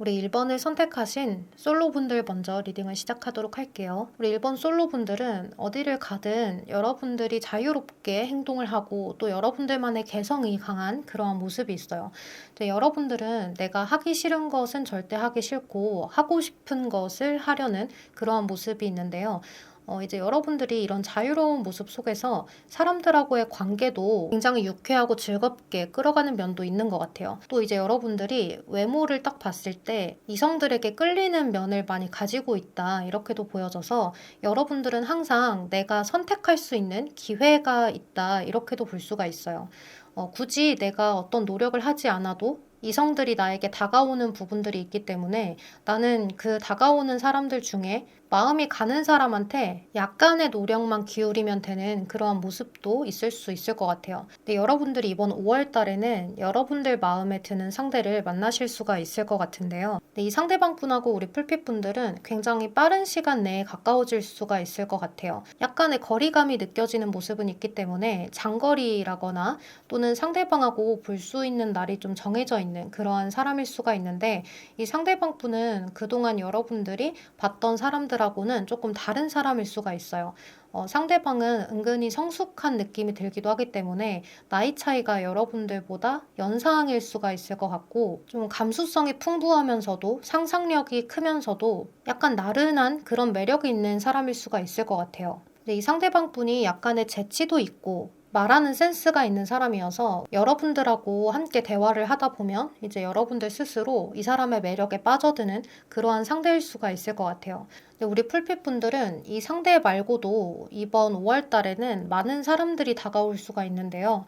우리 1번을 선택하신 솔로분들 먼저 리딩을 시작하도록 할게요. 우리 1번 솔로분들은 어디를 가든 여러분들이 자유롭게 행동을 하고 또 여러분들만의 개성이 강한 그러한 모습이 있어요. 이제 여러분들은 내가 하기 싫은 것은 절대 하기 싫고 하고 싶은 것을 하려는 그러한 모습이 있는데요. 이제 여러분들이 이런 자유로운 모습 속에서 사람들하고의 관계도 굉장히 유쾌하고 즐겁게 끌어가는 면도 있는 것 같아요. 또 이제 여러분들이 외모를 딱 봤을 때 이성들에게 끌리는 면을 많이 가지고 있다, 이렇게도 보여져서 여러분들은 항상 내가 선택할 수 있는 기회가 있다, 이렇게도 볼 수가 있어요. 굳이 내가 어떤 노력을 하지 않아도 이성들이 나에게 다가오는 부분들이 있기 때문에 나는 그 다가오는 사람들 중에 마음이 가는 사람한테 약간의 노력만 기울이면 되는 그러한 모습도 있을 수 있을 것 같아요. 근데 여러분들이 이번 5월 달에는 여러분들 마음에 드는 상대를 만나실 수가 있을 것 같은데요. 근데 이 상대방 분하고 우리 풀핏 분들은 굉장히 빠른 시간 내에 가까워질 수가 있을 것 같아요. 약간의 거리감이 느껴지는 모습은 있기 때문에 장거리라거나 또는 상대방하고 볼 수 있는 날이 좀 정해져 있는 그러한 사람일 수가 있는데, 이 상대방 분은 그동안 여러분들이 봤던 사람들하고는 조금 다른 사람일 수가 있어요. 상대방은 은근히 성숙한 느낌이 들기도 하기 때문에 나이 차이가 여러분들보다 연상일 수가 있을 것 같고, 좀 감수성이 풍부하면서도 상상력이 크면서도 약간 나른한 그런 매력이 있는 사람일 수가 있을 것 같아요. 근데 이 상대방 분이 약간의 재치도 있고 말하는 센스가 있는 사람이어서 여러분들하고 함께 대화를 하다 보면 이제 여러분들 스스로 이 사람의 매력에 빠져드는 그러한 상대일 수가 있을 것 같아요. 근데 우리 풀핏 분들은 이 상대 말고도 이번 5월 달에는 많은 사람들이 다가올 수가 있는데요.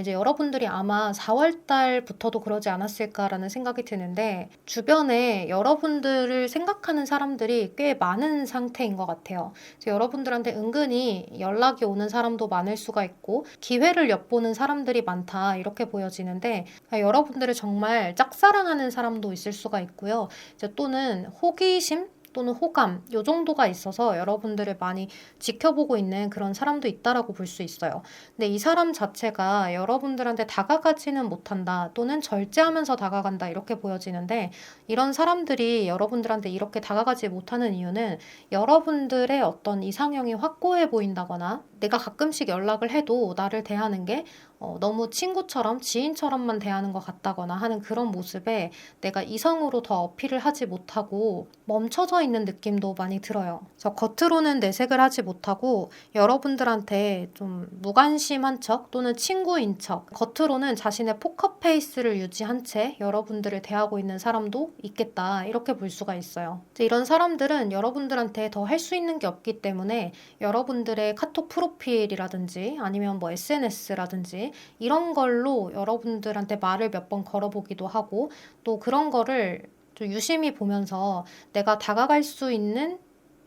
이제 여러분들이 아마 4월 달부터도 그러지 않았을까라는 생각이 드는데, 주변에 여러분들을 생각하는 사람들이 꽤 많은 상태인 것 같아요. 그래서 여러분들한테 은근히 연락이 오는 사람도 많을 수가 있고 기회를 엿보는 사람들이 많다, 이렇게 보여지는데, 여러분들을 정말 짝사랑하는 사람도 있을 수가 있고요. 이제 또는 호기심 또는 호감, 요 정도가 있어서 여러분들을 많이 지켜보고 있는 그런 사람도 있다라고 볼 수 있어요. 근데 이 사람 자체가 여러분들한테 다가가지는 못한다 또는 절제하면서 다가간다, 이렇게 보여지는데, 이런 사람들이 여러분들한테 이렇게 다가가지 못하는 이유는 여러분들의 어떤 이상형이 확고해 보인다거나 내가 가끔씩 연락을 해도 나를 대하는 게 너무 친구처럼 지인처럼만 대하는 것 같다거나 하는 그런 모습에 내가 이성으로 더 어필을 하지 못하고 멈춰져 있는 느낌도 많이 들어요. 그래서 겉으로는 내색을 하지 못하고 여러분들한테 좀 무관심한 척 또는 친구인 척, 겉으로는 자신의 포커페이스를 유지한 채 여러분들을 대하고 있는 사람도 있겠다, 이렇게 볼 수가 있어요. 이런 사람들은 여러분들한테 더 할 수 있는 게 없기 때문에 여러분들의 카톡 프로필이라든지 아니면 뭐 SNS라든지 이런 걸로 여러분들한테 말을 몇 번 걸어보기도 하고, 또 그런 거를 좀 유심히 보면서 내가 다가갈 수 있는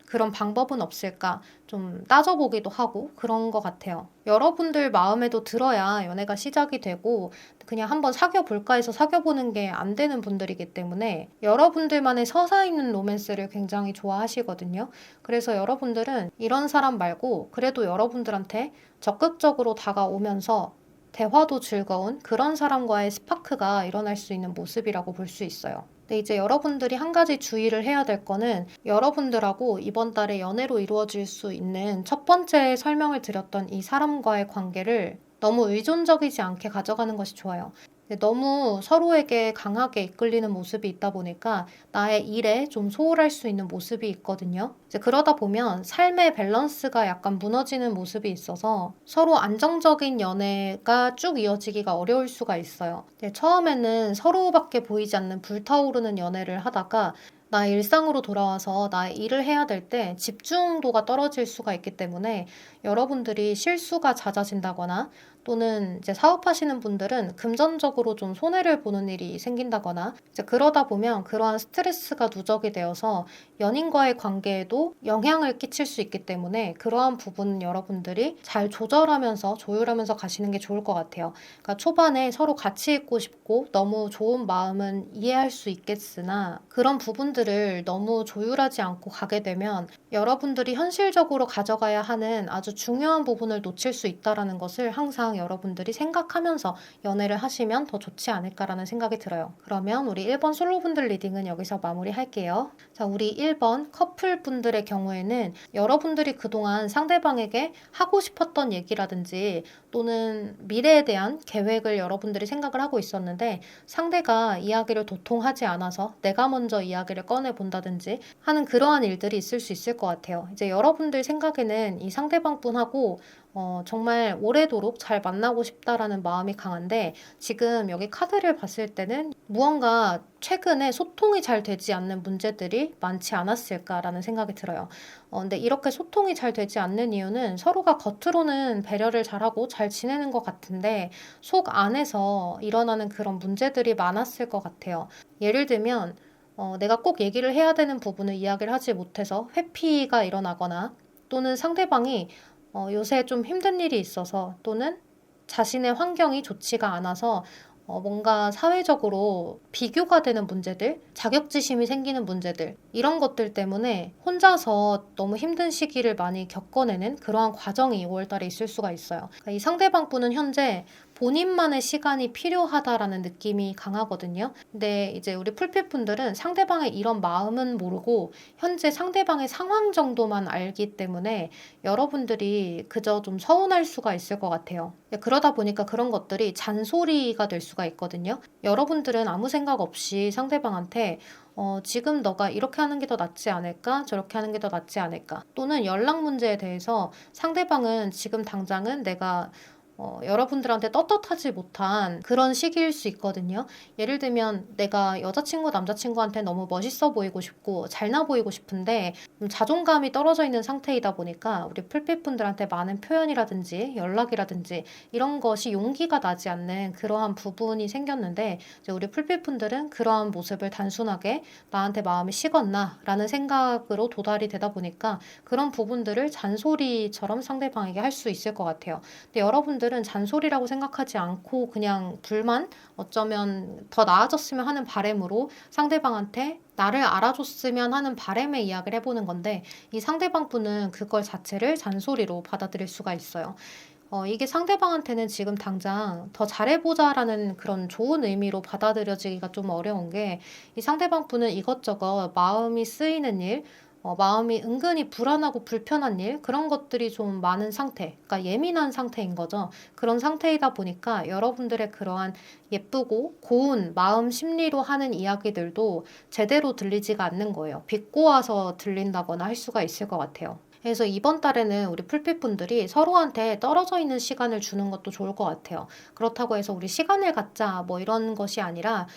그런 방법은 없을까 좀 따져보기도 하고 그런 것 같아요. 여러분들 마음에도 들어야 연애가 시작이 되고, 그냥 한번 사귀어볼까 해서 사귀어보는 게 안 되는 분들이기 때문에 여러분들만의 서사 있는 로맨스를 굉장히 좋아하시거든요. 그래서 여러분들은 이런 사람 말고 그래도 여러분들한테 적극적으로 다가오면서 대화도 즐거운 그런 사람과의 스파크가 일어날 수 있는 모습이라고 볼 수 있어요. 근데 이제 여러분들이 한 가지 주의를 해야 될 거는, 여러분들하고 이번 달에 연애로 이루어질 수 있는 첫 번째 설명을 드렸던 이 사람과의 관계를 너무 의존적이지 않게 가져가는 것이 좋아요. 너무 서로에게 강하게 이끌리는 모습이 있다 보니까 나의 일에 좀 소홀할 수 있는 모습이 있거든요. 이제 그러다 보면 삶의 밸런스가 약간 무너지는 모습이 있어서 서로 안정적인 연애가 쭉 이어지기가 어려울 수가 있어요. 처음에는 서로밖에 보이지 않는 불타오르는 연애를 하다가 나의 일상으로 돌아와서 나의 일을 해야 될 때 집중도가 떨어질 수가 있기 때문에 여러분들이 실수가 잦아진다거나 또는 이제 사업하시는 분들은 금전적으로 좀 손해를 보는 일이 생긴다거나, 이제 그러다 보면 그러한 스트레스가 누적이 되어서 연인과의 관계에도 영향을 끼칠 수 있기 때문에 그러한 부분은 여러분들이 잘 조절하면서 조율하면서 가시는 게 좋을 것 같아요. 그러니까 초반에 서로 같이 있고 싶고 너무 좋은 마음은 이해할 수 있겠으나 그런 부분들을 너무 조율하지 않고 가게 되면 여러분들이 현실적으로 가져가야 하는 아주 중요한 부분을 놓칠 수 있다는 것을 항상 여러분들이 생각하면서 연애를 하시면 더 좋지 않을까라는 생각이 들어요. 그러면 우리 1번 솔로분들 리딩은 여기서 마무리할게요. 자, 우리 1번 커플분들의 경우에는 여러분들이 그동안 상대방에게 하고 싶었던 얘기라든지 또는 미래에 대한 계획을 여러분들이 생각을 하고 있었는데 상대가 이야기를 도통하지 않아서 내가 먼저 이야기를 꺼내본다든지 하는 그러한 일들이 있을 수 있을 것 같아요. 이제 여러분들 생각에는 이 상대방분하고 정말 오래도록 잘 만나고 싶다라는 마음이 강한데 지금 여기 카드를 봤을 때는 무언가 최근에 소통이 잘 되지 않는 문제들이 많지 않았을까라는 생각이 들어요. 근데 이렇게 소통이 잘 되지 않는 이유는 서로가 겉으로는 배려를 잘하고 잘 지내는 것 같은데 속 안에서 일어나는 그런 문제들이 많았을 것 같아요. 예를 들면 내가 꼭 얘기를 해야 되는 부분을 이야기를 하지 못해서 회피가 일어나거나 또는 상대방이 요새 좀 힘든 일이 있어서 또는 자신의 환경이 좋지가 않아서 뭔가 사회적으로 비교가 되는 문제들, 자격지심이 생기는 문제들, 이런 것들 때문에 혼자서 너무 힘든 시기를 많이 겪어내는 그러한 과정이 5월달에 있을 수가 있어요. 그러니까 이 상대방분은 현재 본인만의 시간이 필요하다라는 느낌이 강하거든요. 근데 이제 우리 풀빛분들은 상대방의 이런 마음은 모르고 현재 상대방의 상황 정도만 알기 때문에 여러분들이 그저 좀 서운할 수가 있을 것 같아요. 그러다 보니까 그런 것들이 잔소리가 될 수가 있거든요. 여러분들은 아무 생각 없이 상대방한테 지금 너가 이렇게 하는 게 더 낫지 않을까? 저렇게 하는 게 더 낫지 않을까? 또는 연락 문제에 대해서 상대방은 지금 당장은 내가 여러분들한테 떳떳하지 못한 그런 시기일 수 있거든요. 예를 들면 내가 여자친구, 남자친구한테 너무 멋있어 보이고 싶고 잘나 보이고 싶은데 자존감이 떨어져 있는 상태이다 보니까 우리 풀빛분들한테 많은 표현이라든지 연락이라든지 이런 것이 용기가 나지 않는 그러한 부분이 생겼는데 이제 우리 풀빛분들은 그러한 모습을 단순하게 나한테 마음이 식었나 라는 생각으로 도달이 되다 보니까 그런 부분들을 잔소리처럼 상대방에게 할 수 있을 것 같아요. 근데 여러분들은 잔소리라고 생각하지 않고 그냥 불만, 어쩌면 더 나아졌으면 하는 바람으로 상대방한테 나를 알아줬으면 하는 바람의 이야기를 해보는 건데 이 상대방 분은 그걸 자체를 잔소리로 받아들일 수가 있어요. 이게 상대방한테는 지금 당장 더 잘해보자라는 그런 좋은 의미로 받아들여지기가 좀 어려운 게 이 상대방 분은 이것저것 마음이 쓰이는 일, 마음이 은근히 불안하고 불편한 일, 그런 것들이 좀 많은 상태, 그러니까 예민한 상태인 거죠. 그런 상태이다 보니까 여러분들의 그러한 예쁘고 고운 마음 심리로 하는 이야기들도 제대로 들리지가 않는 거예요. 비꼬아서 들린다거나 할 수가 있을 것 같아요. 그래서 이번 달에는 우리 풀빛분들이 서로한테 떨어져 있는 시간을 주는 것도 좋을 것 같아요. 그렇다고 해서 우리 시간을 갖자 뭐 이런 것이 아니라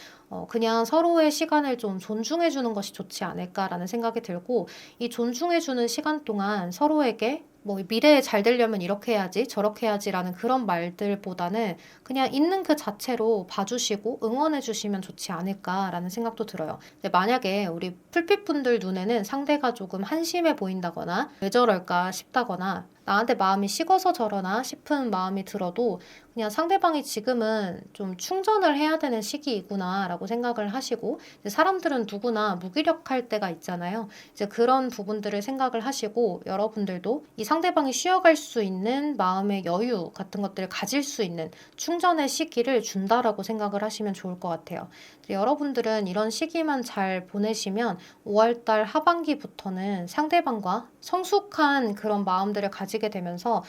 그냥 서로의 시간을 좀 존중해 주는 것이 좋지 않을까라는 생각이 들고 이 존중해 주는 시간 동안 서로에게 뭐 미래에 잘 되려면 이렇게 해야지 저렇게 해야지라는 그런 말들보다는 그냥 있는 그 자체로 봐주시고 응원해 주시면 좋지 않을까라는 생각도 들어요. 근데 만약에 우리 풀빛분들 눈에는 상대가 조금 한심해 보인다거나 왜 저럴까 싶다거나 나한테 마음이 식어서 저러나 싶은 마음이 들어도 그냥 상대방이 지금은 좀 충전을 해야 되는 시기이구나 라고 생각을 하시고 사람들은 누구나 무기력할 때가 있잖아요. 이제 그런 부분들을 생각을 하시고 여러분들도 이 상대방이 쉬어갈 수 있는 마음의 여유 같은 것들을 가질 수 있는 충전의 시기를 준다라고 생각을 하시면 좋을 것 같아요. 여러분들은 이런 시기만 잘 보내시면 5월달 하반기부터는 상대방과 성숙한 그런 마음들을 가지게 되면서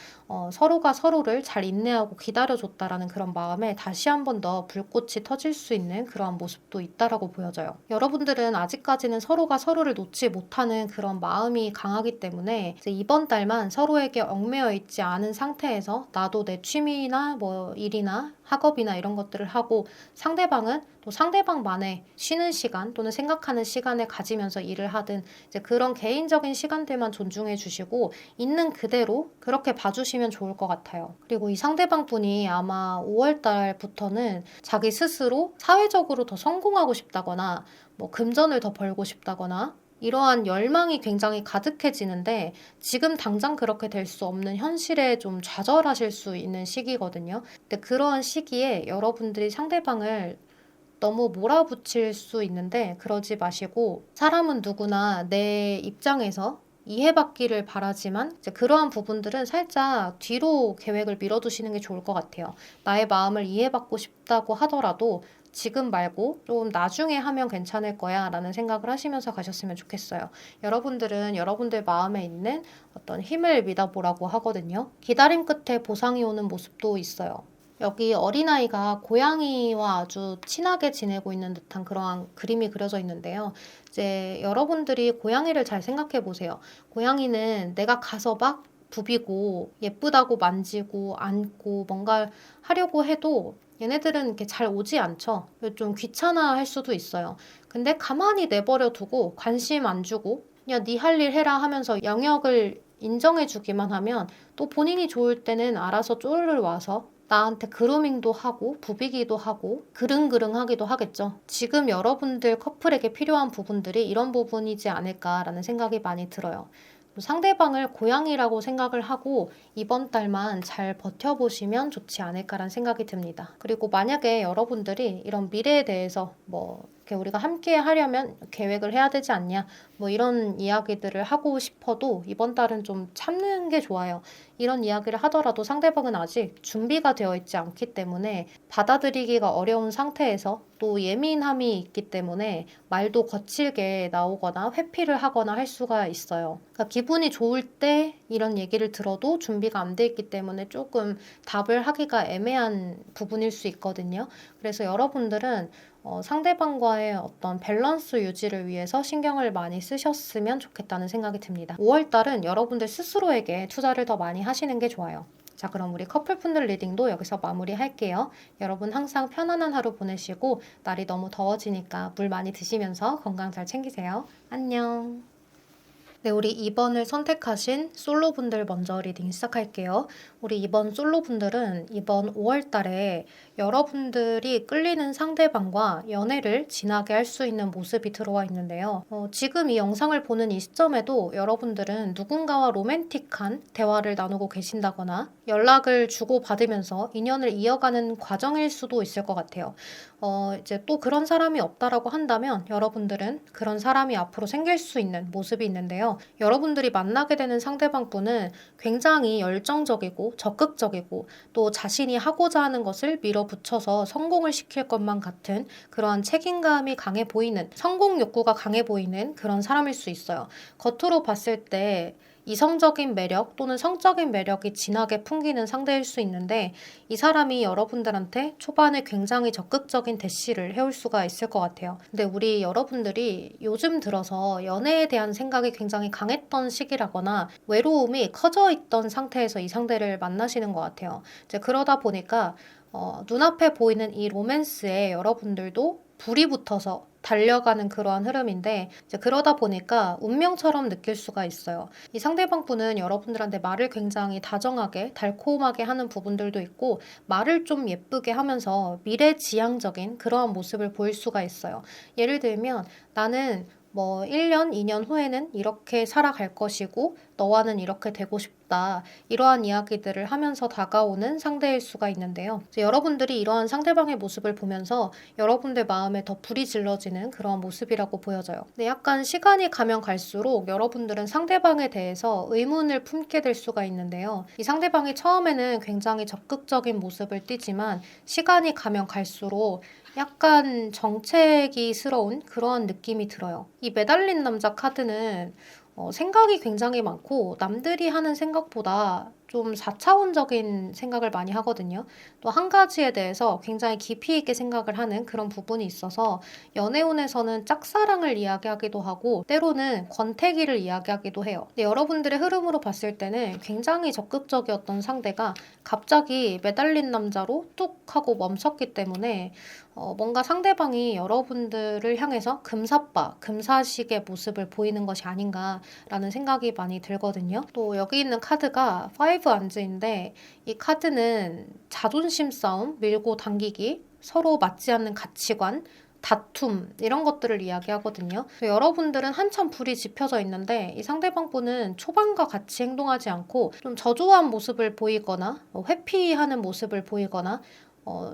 서로가 서로를 잘 인내하고 기다려줬다라는 그런 마음에 다시 한 번 더 불꽃이 터질 수 있는 그런 모습도 있다라고 보여져요. 여러분들은 아직까지는 서로가 서로를 놓지 못하는 그런 마음이 강하기 때문에 이제 이번 달만 서로에게 얽매여 있지 않은 상태에서 나도 내 취미나 뭐 일이나 학업이나 이런 것들을 하고 상대방은 또 상대방만의 쉬는 시간 또는 생각하는 시간을 가지면서 일을 하든 이제 그런 개인적인 시간들만 존중해 주시고 있는 그대로 그렇게 봐주시면 좋을 것 같아요. 그리고 이 상대방 분이 아마 5월 달부터는 자기 스스로 사회적으로 더 성공하고 싶다거나 뭐 금전을 더 벌고 싶다거나 이러한 열망이 굉장히 가득해지는데 지금 당장 그렇게 될 수 없는 현실에 좀 좌절하실 수 있는 시기거든요. 근데 그러한 시기에 여러분들이 상대방을 너무 몰아붙일 수 있는데 그러지 마시고 사람은 누구나 내 입장에서 이해받기를 바라지만 이제 그러한 부분들은 살짝 뒤로 계획을 미뤄두시는 게 좋을 것 같아요. 나의 마음을 이해받고 싶다고 하더라도 지금 말고 좀 나중에 하면 괜찮을 거야 라는 생각을 하시면서 가셨으면 좋겠어요. 여러분들은 여러분들 마음에 있는 어떤 힘을 믿어보라고 하거든요. 기다림 끝에 보상이 오는 모습도 있어요. 여기 어린아이가 고양이와 아주 친하게 지내고 있는 듯한 그러한 그림이 그려져 있는데요. 이제 여러분들이 고양이를 잘 생각해 보세요. 고양이는 내가 가서 막 부비고 예쁘다고 만지고 안고 뭔가 하려고 해도 얘네들은 이렇게 잘 오지 않죠. 좀 귀찮아 할 수도 있어요. 근데 가만히 내버려 두고 관심 안 주고 그냥 네 할 일 해라 하면서 영역을 인정해 주기만 하면 또 본인이 좋을 때는 알아서 쪼르르 와서 나한테 그루밍도 하고 부비기도 하고 그릉그릉하기도 하겠죠. 지금 여러분들 커플에게 필요한 부분들이 이런 부분이지 않을까라는 생각이 많이 들어요. 상대방을 고양이라고 생각을 하고 이번 달만 잘 버텨보시면 좋지 않을까라는 생각이 듭니다. 그리고 만약에 여러분들이 이런 미래에 대해서 이렇게 우리가 함께 하려면 계획을 해야 되지 않냐 이런 이야기들을 하고 싶어도 이번 달은 좀 참는 게 좋아요. 이런 이야기를 하더라도 상대방은 아직 준비가 되어 있지 않기 때문에 받아들이기가 어려운 상태에서 또 예민함이 있기 때문에 말도 거칠게 나오거나 회피를 하거나 할 수가 있어요. 그러니까 기분이 좋을 때 이런 얘기를 들어도 준비가 안 돼 있기 때문에 조금 답을 하기가 애매한 부분일 수 있거든요. 그래서 여러분들은 상대방과의 어떤 밸런스 유지를 위해서 신경을 많이 쓰셨으면 좋겠다는 생각이 듭니다. 5월달은 여러분들 스스로에게 투자를 더 많이 하시는 게 좋아요. 자, 그럼 우리 커플분들 리딩도 여기서 마무리할게요. 여러분 항상 편안한 하루 보내시고 날이 너무 더워지니까 물 많이 드시면서 건강 잘 챙기세요. 안녕. 네, 우리 2번을 선택하신 솔로분들 먼저 리딩 시작할게요. 우리 이번 솔로분들은 이번 5월 달에 여러분들이 끌리는 상대방과 연애를 진하게 할 수 있는 모습이 들어와 있는데요. 지금 이 영상을 보는 이 시점에도 여러분들은 누군가와 로맨틱한 대화를 나누고 계신다거나 연락을 주고받으면서 인연을 이어가는 과정일 수도 있을 것 같아요. 이제 또 그런 사람이 없다라고 한다면 여러분들은 그런 사람이 앞으로 생길 수 있는 모습이 있는데요. 여러분들이 만나게 되는 상대방분은 굉장히 열정적이고 적극적이고 또 자신이 하고자 하는 것을 밀어붙여서 성공을 시킬 것만 같은 그러한 책임감이 강해 보이는 성공 욕구가 강해 보이는 그런 사람일 수 있어요. 겉으로 봤을 때 이성적인 매력 또는 성적인 매력이 진하게 풍기는 상대일 수 있는데 이 사람이 여러분들한테 초반에 굉장히 적극적인 대시를 해올 수가 있을 것 같아요. 근데 우리 여러분들이 요즘 들어서 연애에 대한 생각이 굉장히 강했던 시기라거나 외로움이 커져 있던 상태에서 이 상대를 만나시는 것 같아요. 이제 그러다 보니까 눈앞에 보이는 이 로맨스에 여러분들도 불이 붙어서 달려가는 그러한 흐름인데 이제 그러다 보니까 운명처럼 느낄 수가 있어요. 이 상대방분은 여러분들한테 말을 굉장히 다정하게 달콤하게 하는 부분들도 있고 말을 좀 예쁘게 하면서 미래지향적인 그러한 모습을 보일 수가 있어요. 예를 들면 나는 1년, 2년 후에는 이렇게 살아갈 것이고 너와는 이렇게 되고 싶다. 이러한 이야기들을 하면서 다가오는 상대일 수가 있는데요. 여러분들이 이러한 상대방의 모습을 보면서 여러분들 마음에 더 불이 질러지는 그런 모습이라고 보여져요. 근데 약간 시간이 가면 갈수록 여러분들은 상대방에 대해서 의문을 품게 될 수가 있는데요. 이 상대방이 처음에는 굉장히 적극적인 모습을 띠지만 시간이 가면 갈수록 약간 정체기스러운 그런 느낌이 들어요. 이 매달린 남자 카드는 생각이 굉장히 많고 남들이 하는 생각보다 좀 4차원적인 생각을 많이 하거든요. 또 한 가지에 대해서 굉장히 깊이 있게 생각을 하는 그런 부분이 있어서 연애운에서는 짝사랑을 이야기하기도 하고 때로는 권태기를 이야기하기도 해요. 근데 여러분들의 흐름으로 봤을 때는 굉장히 적극적이었던 상대가 갑자기 매달린 남자로 뚝 하고 멈췄기 때문에 뭔가 상대방이 여러분들을 향해서 금사빠, 금사식의 모습을 보이는 것이 아닌가라는 생각이 많이 들거든요. 또 여기 있는 카드가 5 안즈인데 이 카드는 자존심 싸움, 밀고 당기기, 서로 맞지 않는 가치관, 다툼 이런 것들을 이야기하거든요. 여러분들은 한참 불이 지펴져 있는데 이 상대방분은 초반과 같이 행동하지 않고 좀 저조한 모습을 보이거나 회피하는 모습을 보이거나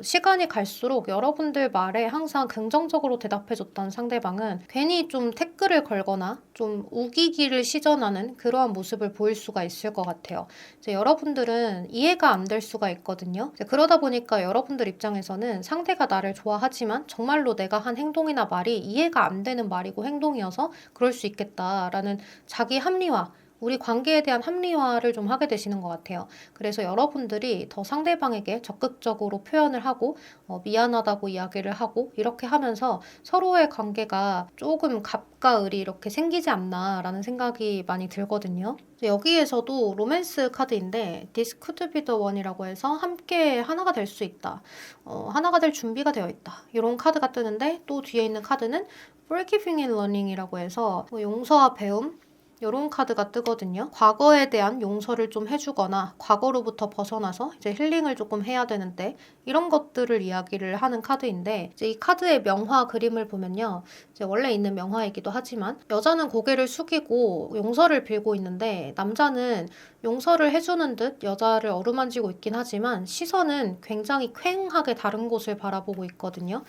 시간이 갈수록 여러분들 말에 항상 긍정적으로 대답해줬던 상대방은 괜히 좀 태클을 걸거나 좀 우기기를 시전하는 그러한 모습을 보일 수가 있을 것 같아요. 이제 여러분들은 이해가 안 될 수가 있거든요. 이제 그러다 보니까 여러분들 입장에서는 상대가 나를 좋아하지만 정말로 내가 한 행동이나 말이 이해가 안 되는 말이고 행동이어서 그럴 수 있겠다라는 자기 합리화, 우리 관계에 대한 합리화를 좀 하게 되시는 것 같아요. 그래서 여러분들이 더 상대방에게 적극적으로 표현을 하고 미안하다고 이야기를 하고 이렇게 하면서 서로의 관계가 조금 갑과 을이 이렇게 생기지 않나라는 생각이 많이 들거든요. 여기에서도 로맨스 카드인데 This could be the one이라고 해서 함께 하나가 될 수 있다. 하나가 될 준비가 되어 있다. 이런 카드가 뜨는데 또 뒤에 있는 카드는 Forgiving and Learning이라고 해서 용서와 배움 이런 카드가 뜨거든요. 과거에 대한 용서를 좀 해주거나 과거로부터 벗어나서 이제 힐링을 조금 해야 되는데 이런 것들을 이야기를 하는 카드인데 이제 이 카드의 명화 그림을 보면요. 이제 원래 있는 명화이기도 하지만 여자는 고개를 숙이고 용서를 빌고 있는데 남자는 용서를 해주는 듯 여자를 어루만지고 있긴 하지만 시선은 굉장히 퀭하게 다른 곳을 바라보고 있거든요.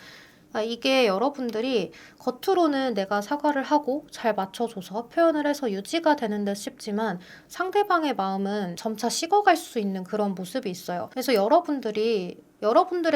이게 여러분들이 겉으로는 내가 사과를 하고 잘 맞춰줘서 표현을 해서 유지가 되는 듯 싶지만 상대방의 마음은 점차 식어갈 수 있는 그런 모습이 있어요. 그래서 여러분들의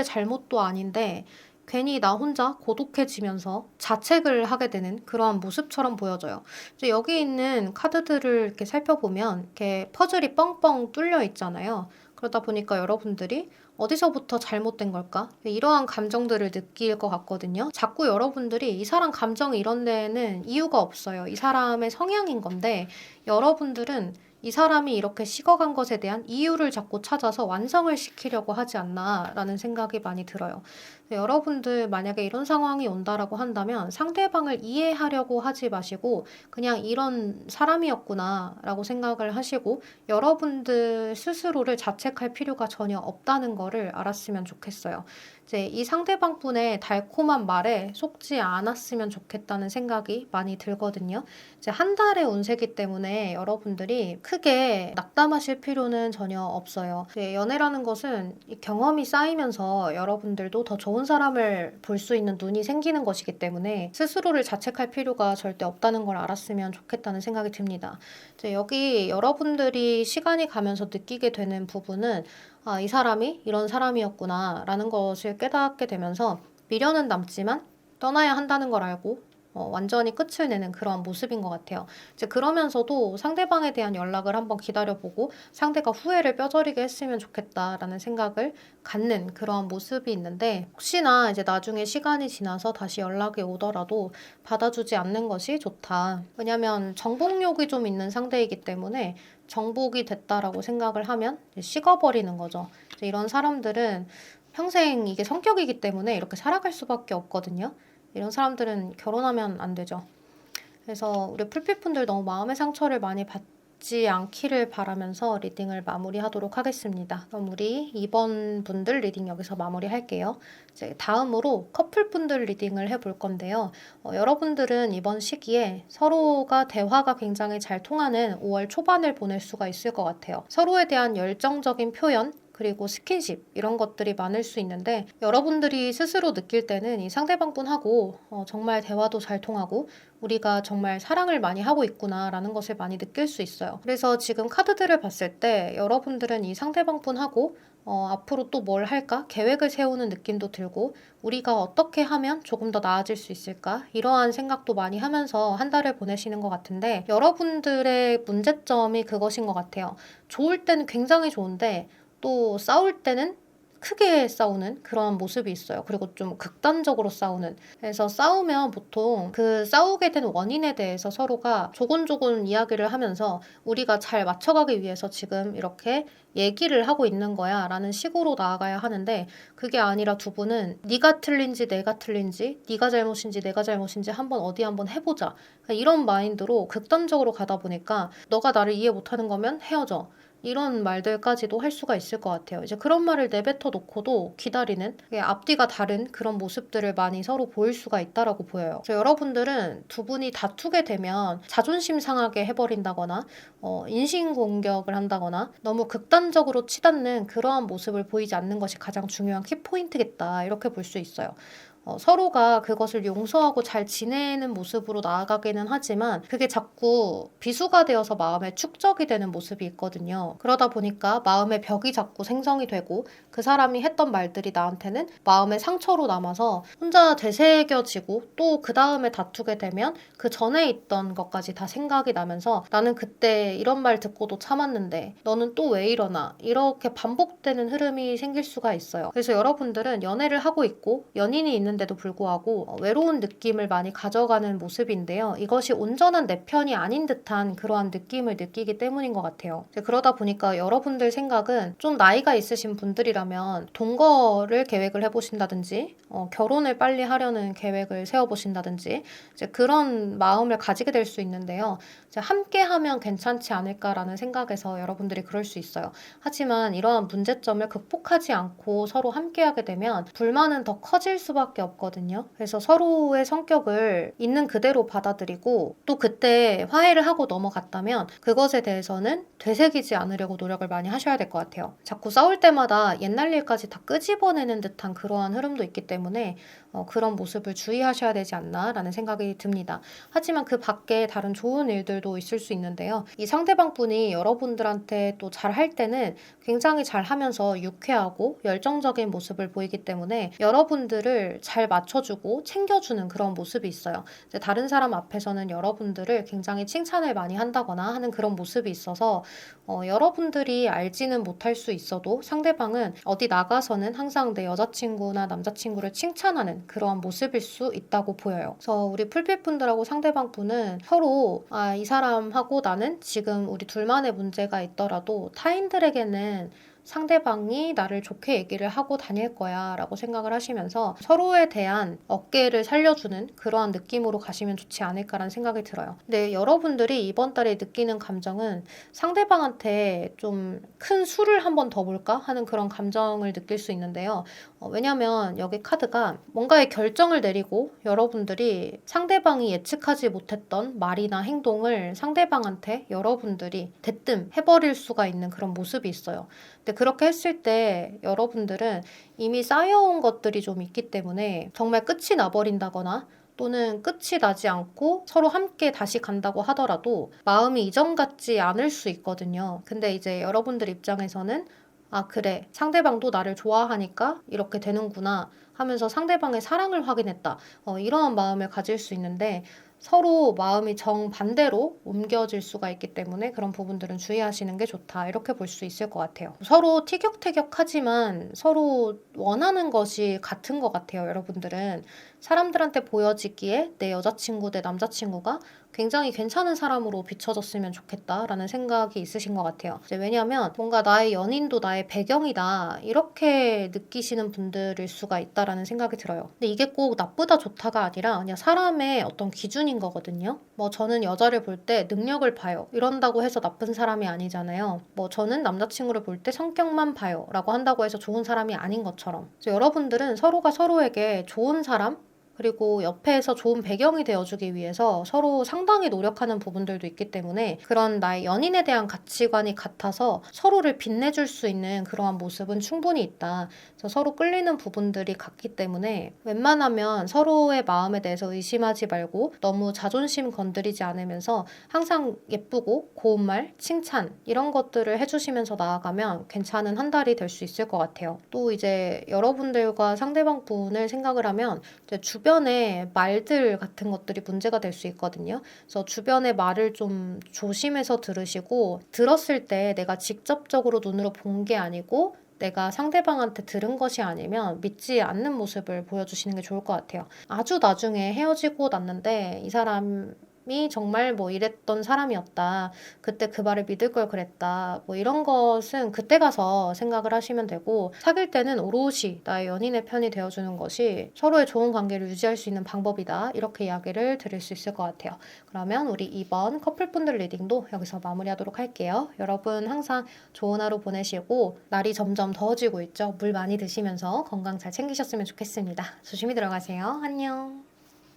잘못도 아닌데 괜히 나 혼자 고독해지면서 자책을 하게 되는 그러한 모습처럼 보여져요. 이제 여기 있는 카드들을 이렇게 살펴보면 이렇게 퍼즐이 뻥뻥 뚫려 있잖아요. 그러다 보니까 여러분들이 어디서부터 잘못된 걸까? 이러한 감정들을 느낄 것 같거든요. 자꾸 여러분들이 이 사람 감정이 이런 데에는 이유가 없어요. 이 사람의 성향인 건데 여러분들은 이 사람이 이렇게 식어간 것에 대한 이유를 자꾸 찾아서 완성을 시키려고 하지 않나라는 생각이 많이 들어요. 여러분들 만약에 이런 상황이 온다라고 한다면 상대방을 이해하려고 하지 마시고 그냥 이런 사람이었구나라고 생각을 하시고 여러분들 스스로를 자책할 필요가 전혀 없다는 거를 알았으면 좋겠어요. 이제 이 상대방분의 달콤한 말에 속지 않았으면 좋겠다는 생각이 많이 들거든요. 이제 한 달의 운세기 때문에 여러분들이 크게 낙담하실 필요는 전혀 없어요. 연애라는 것은 경험이 쌓이면서 여러분들도 더 좋은 사람을 볼 수 있는 눈이 생기는 것이기 때문에 스스로를 자책할 필요가 절대 없다는 걸 알았으면 좋겠다는 생각이 듭니다. 이제 여기 여러분들이 시간이 가면서 느끼게 되는 부분은 이 사람이 이런 사람이었구나 라는 것을 깨닫게 되면서 미련은 남지만 떠나야 한다는 걸 알고 완전히 끝을 내는 그런 모습인 것 같아요. 이제 그러면서도 상대방에 대한 연락을 한번 기다려보고 상대가 후회를 뼈저리게 했으면 좋겠다라는 생각을 갖는 그런 모습이 있는데 혹시나 이제 나중에 시간이 지나서 다시 연락이 오더라도 받아주지 않는 것이 좋다. 왜냐면 정복욕이 좀 있는 상대이기 때문에 정복이 됐다라고 생각을 하면 식어버리는 거죠. 이제 이런 사람들은 평생 이게 성격이기 때문에 이렇게 살아갈 수밖에 없거든요. 이런 사람들은 결혼하면 안 되죠. 그래서 우리 풀빛분들 너무 마음의 상처를 많이 받지 않기를 바라면서 리딩을 마무리하도록 하겠습니다. 그럼 우리 2번 분들 리딩 여기서 마무리할게요. 이제 다음으로 커플분들 리딩을 해볼 건데요. 여러분들은 이번 시기에 서로가 대화가 굉장히 잘 통하는 5월 초반을 보낼 수가 있을 것 같아요. 서로에 대한 열정적인 표현, 그리고 스킨십 이런 것들이 많을 수 있는데 여러분들이 스스로 느낄 때는 이 상대방분하고 정말 대화도 잘 통하고 우리가 정말 사랑을 많이 하고 있구나 라는 것을 많이 느낄 수 있어요. 그래서 지금 카드들을 봤을 때 여러분들은 이 상대방분하고 앞으로 또 뭘 할까 계획을 세우는 느낌도 들고 우리가 어떻게 하면 조금 더 나아질 수 있을까 이러한 생각도 많이 하면서 한 달을 보내시는 것 같은데 여러분들의 문제점이 그것인 것 같아요. 좋을 때는 굉장히 좋은데 또 싸울 때는 크게 싸우는 그런 모습이 있어요. 그리고 좀 극단적으로 싸우는. 그래서 싸우면 보통 그 싸우게 된 원인에 대해서 서로가 조곤조곤 이야기를 하면서 우리가 잘 맞춰가기 위해서 지금 이렇게 얘기를 하고 있는 거야 라는 식으로 나아가야 하는데 그게 아니라 두 분은 네가 틀린지 내가 틀린지 네가 잘못인지 내가 잘못인지 한번 어디 한번 해보자. 이런 마인드로 극단적으로 가다 보니까 너가 나를 이해 못하는 거면 헤어져. 이런 말들까지도 할 수가 있을 것 같아요. 이제 그런 말을 내뱉어 놓고도 기다리는 앞뒤가 다른 그런 모습들을 많이 서로 보일 수가 있다라고 보여요. 그래서 여러분들은 두 분이 다투게 되면 자존심 상하게 해버린다거나 인신공격을 한다거나 너무 극단적으로 치닫는 그러한 모습을 보이지 않는 것이 가장 중요한 키포인트겠다 이렇게 볼 수 있어요. 서로가 그것을 용서하고 잘 지내는 모습으로 나아가기는 하지만 그게 자꾸 비수가 되어서 마음에 축적이 되는 모습이 있거든요. 그러다 보니까 마음의 벽이 자꾸 생성이 되고 그 사람이 했던 말들이 나한테는 마음의 상처로 남아서 혼자 되새겨지고 또 그 다음에 다투게 되면 그 전에 있던 것까지 다 생각이 나면서 나는 그때 이런 말 듣고도 참았는데 너는 또 왜 이러나 이렇게 반복되는 흐름이 생길 수가 있어요. 그래서 여러분들은 연애를 하고 있고 연인이 있는데도 불구하고 외로운 느낌을 많이 가져가는 모습인데요. 이것이 온전한 내 편이 아닌 듯한 그러한 느낌을 느끼기 때문인 것 같아요. 그러다 보니까 여러분들 생각은 좀 나이가 있으신 분들이라면 동거를 계획을 해보신다든지 결혼을 빨리 하려는 계획을 세워보신다든지 이제 그런 마음을 가지게 될 수 있는데요. 이제 함께 하면 괜찮지 않을까라는 생각에서 여러분들이 그럴 수 있어요. 하지만 이러한 문제점을 극복하지 않고 서로 함께하게 되면 불만은 더 커질 수밖에 없거든요. 그래서 서로의 성격을 있는 그대로 받아들이고 또 그때 화해를 하고 넘어갔다면 그것에 대해서는 되새기지 않으려고 노력을 많이 하셔야 될 것 같아요. 자꾸 싸울 때마다 옛날 일까지 다 끄집어내는 듯한 그러한 흐름도 있기 때문에 그런 모습을 주의하셔야 되지 않나라는 생각이 듭니다. 하지만 그 밖에 다른 좋은 일들도 있을 수 있는데요. 이 상대방 분이 여러분들한테 또 잘할 때는 굉장히 잘하면서 유쾌하고 열정적인 모습을 보이기 때문에 여러분들을 잘 맞춰주고 챙겨주는 그런 모습이 있어요. 이제 다른 사람 앞에서는 여러분들을 굉장히 칭찬을 많이 한다거나 하는 그런 모습이 있어서 여러분들이 알지는 못할 수 있어도 상대방은 어디 나가서는 항상 내 여자친구나 남자친구를 칭찬하는 그러한 모습일 수 있다고 보여요. 그래서 우리 풀빛분들하고 상대방 분은 서로 이 사람하고 나는 지금 우리 둘만의 문제가 있더라도 타인들에게는 상대방이 나를 좋게 얘기를 하고 다닐 거야 라고 생각을 하시면서 서로에 대한 어깨를 살려주는 그러한 느낌으로 가시면 좋지 않을까라는 생각이 들어요. 근데 여러분들이 이번 달에 느끼는 감정은 상대방한테 좀 큰 수를 한번 더 볼까 하는 그런 감정을 느낄 수 있는데요. 왜냐면 여기 카드가 뭔가의 결정을 내리고 여러분들이 상대방이 예측하지 못했던 말이나 행동을 상대방한테 여러분들이 대뜸 해버릴 수가 있는 그런 모습이 있어요. 근데 그렇게 했을 때 여러분들은 이미 쌓여온 것들이 좀 있기 때문에 정말 끝이 나버린다거나 또는 끝이 나지 않고 서로 함께 다시 간다고 하더라도 마음이 이전 같지 않을 수 있거든요. 근데 이제 여러분들 입장에서는 그래. 상대방도 나를 좋아하니까 이렇게 되는구나 하면서 상대방의 사랑을 확인했다. 이러한 마음을 가질 수 있는데 서로 마음이 정반대로 옮겨질 수가 있기 때문에 그런 부분들은 주의하시는 게 좋다. 이렇게 볼 수 있을 것 같아요. 서로 티격태격하지만 서로 원하는 것이 같은 것 같아요. 여러분들은 사람들한테 보여지기에 내 여자친구, 내 남자친구가 굉장히 괜찮은 사람으로 비춰졌으면 좋겠다라는 생각이 있으신 것 같아요. 왜냐하면 뭔가 나의 연인도 나의 배경이다 이렇게 느끼시는 분들일 수가 있다라는 생각이 들어요. 근데 이게 꼭 나쁘다 좋다가 아니라 그냥 사람의 어떤 기준인 거거든요. 저는 여자를 볼 때 능력을 봐요. 이런다고 해서 나쁜 사람이 아니잖아요. 저는 남자친구를 볼 때 성격만 봐요. 라고 한다고 해서 좋은 사람이 아닌 것처럼. 여러분들은 서로가 서로에게 좋은 사람 그리고 옆에서 좋은 배경이 되어주기 위해서 서로 상당히 노력하는 부분들도 있기 때문에 그런 나의 연인에 대한 가치관이 같아서 서로를 빛내줄 수 있는 그러한 모습은 충분히 있다. 그래서 서로 끌리는 부분들이 같기 때문에 웬만하면 서로의 마음에 대해서 의심하지 말고 너무 자존심 건드리지 않으면서 항상 예쁘고 고운 말, 칭찬 이런 것들을 해주시면서 나아가면 괜찮은 한 달이 될 수 있을 것 같아요. 또 이제 여러분들과 상대방 분을 생각을 하면 이제 주변의 말들 같은 것들이 문제가 될 수 있거든요. 그래서 주변의 말을 좀 조심해서 들으시고 들었을 때 내가 직접적으로 눈으로 본 게 아니고 내가 상대방한테 들은 것이 아니면 믿지 않는 모습을 보여주시는 게 좋을 것 같아요. 아주 나중에 헤어지고 났는데 이 사람 사람이 정말 뭐 이랬던 사람이었다. 그때 그 말을 믿을 걸 그랬다. 뭐 이런 것은 그때 가서 생각을 하시면 되고, 사귈 때는 오롯이 나의 연인의 편이 되어주는 것이 서로의 좋은 관계를 유지할 수 있는 방법이다. 이렇게 이야기를 드릴 수 있을 것 같아요. 그러면 우리 이번 커플분들 리딩도 여기서 마무리하도록 할게요. 여러분 항상 좋은 하루 보내시고, 날이 점점 더워지고 있죠. 물 많이 드시면서 건강 잘 챙기셨으면 좋겠습니다. 조심히 들어가세요. 안녕.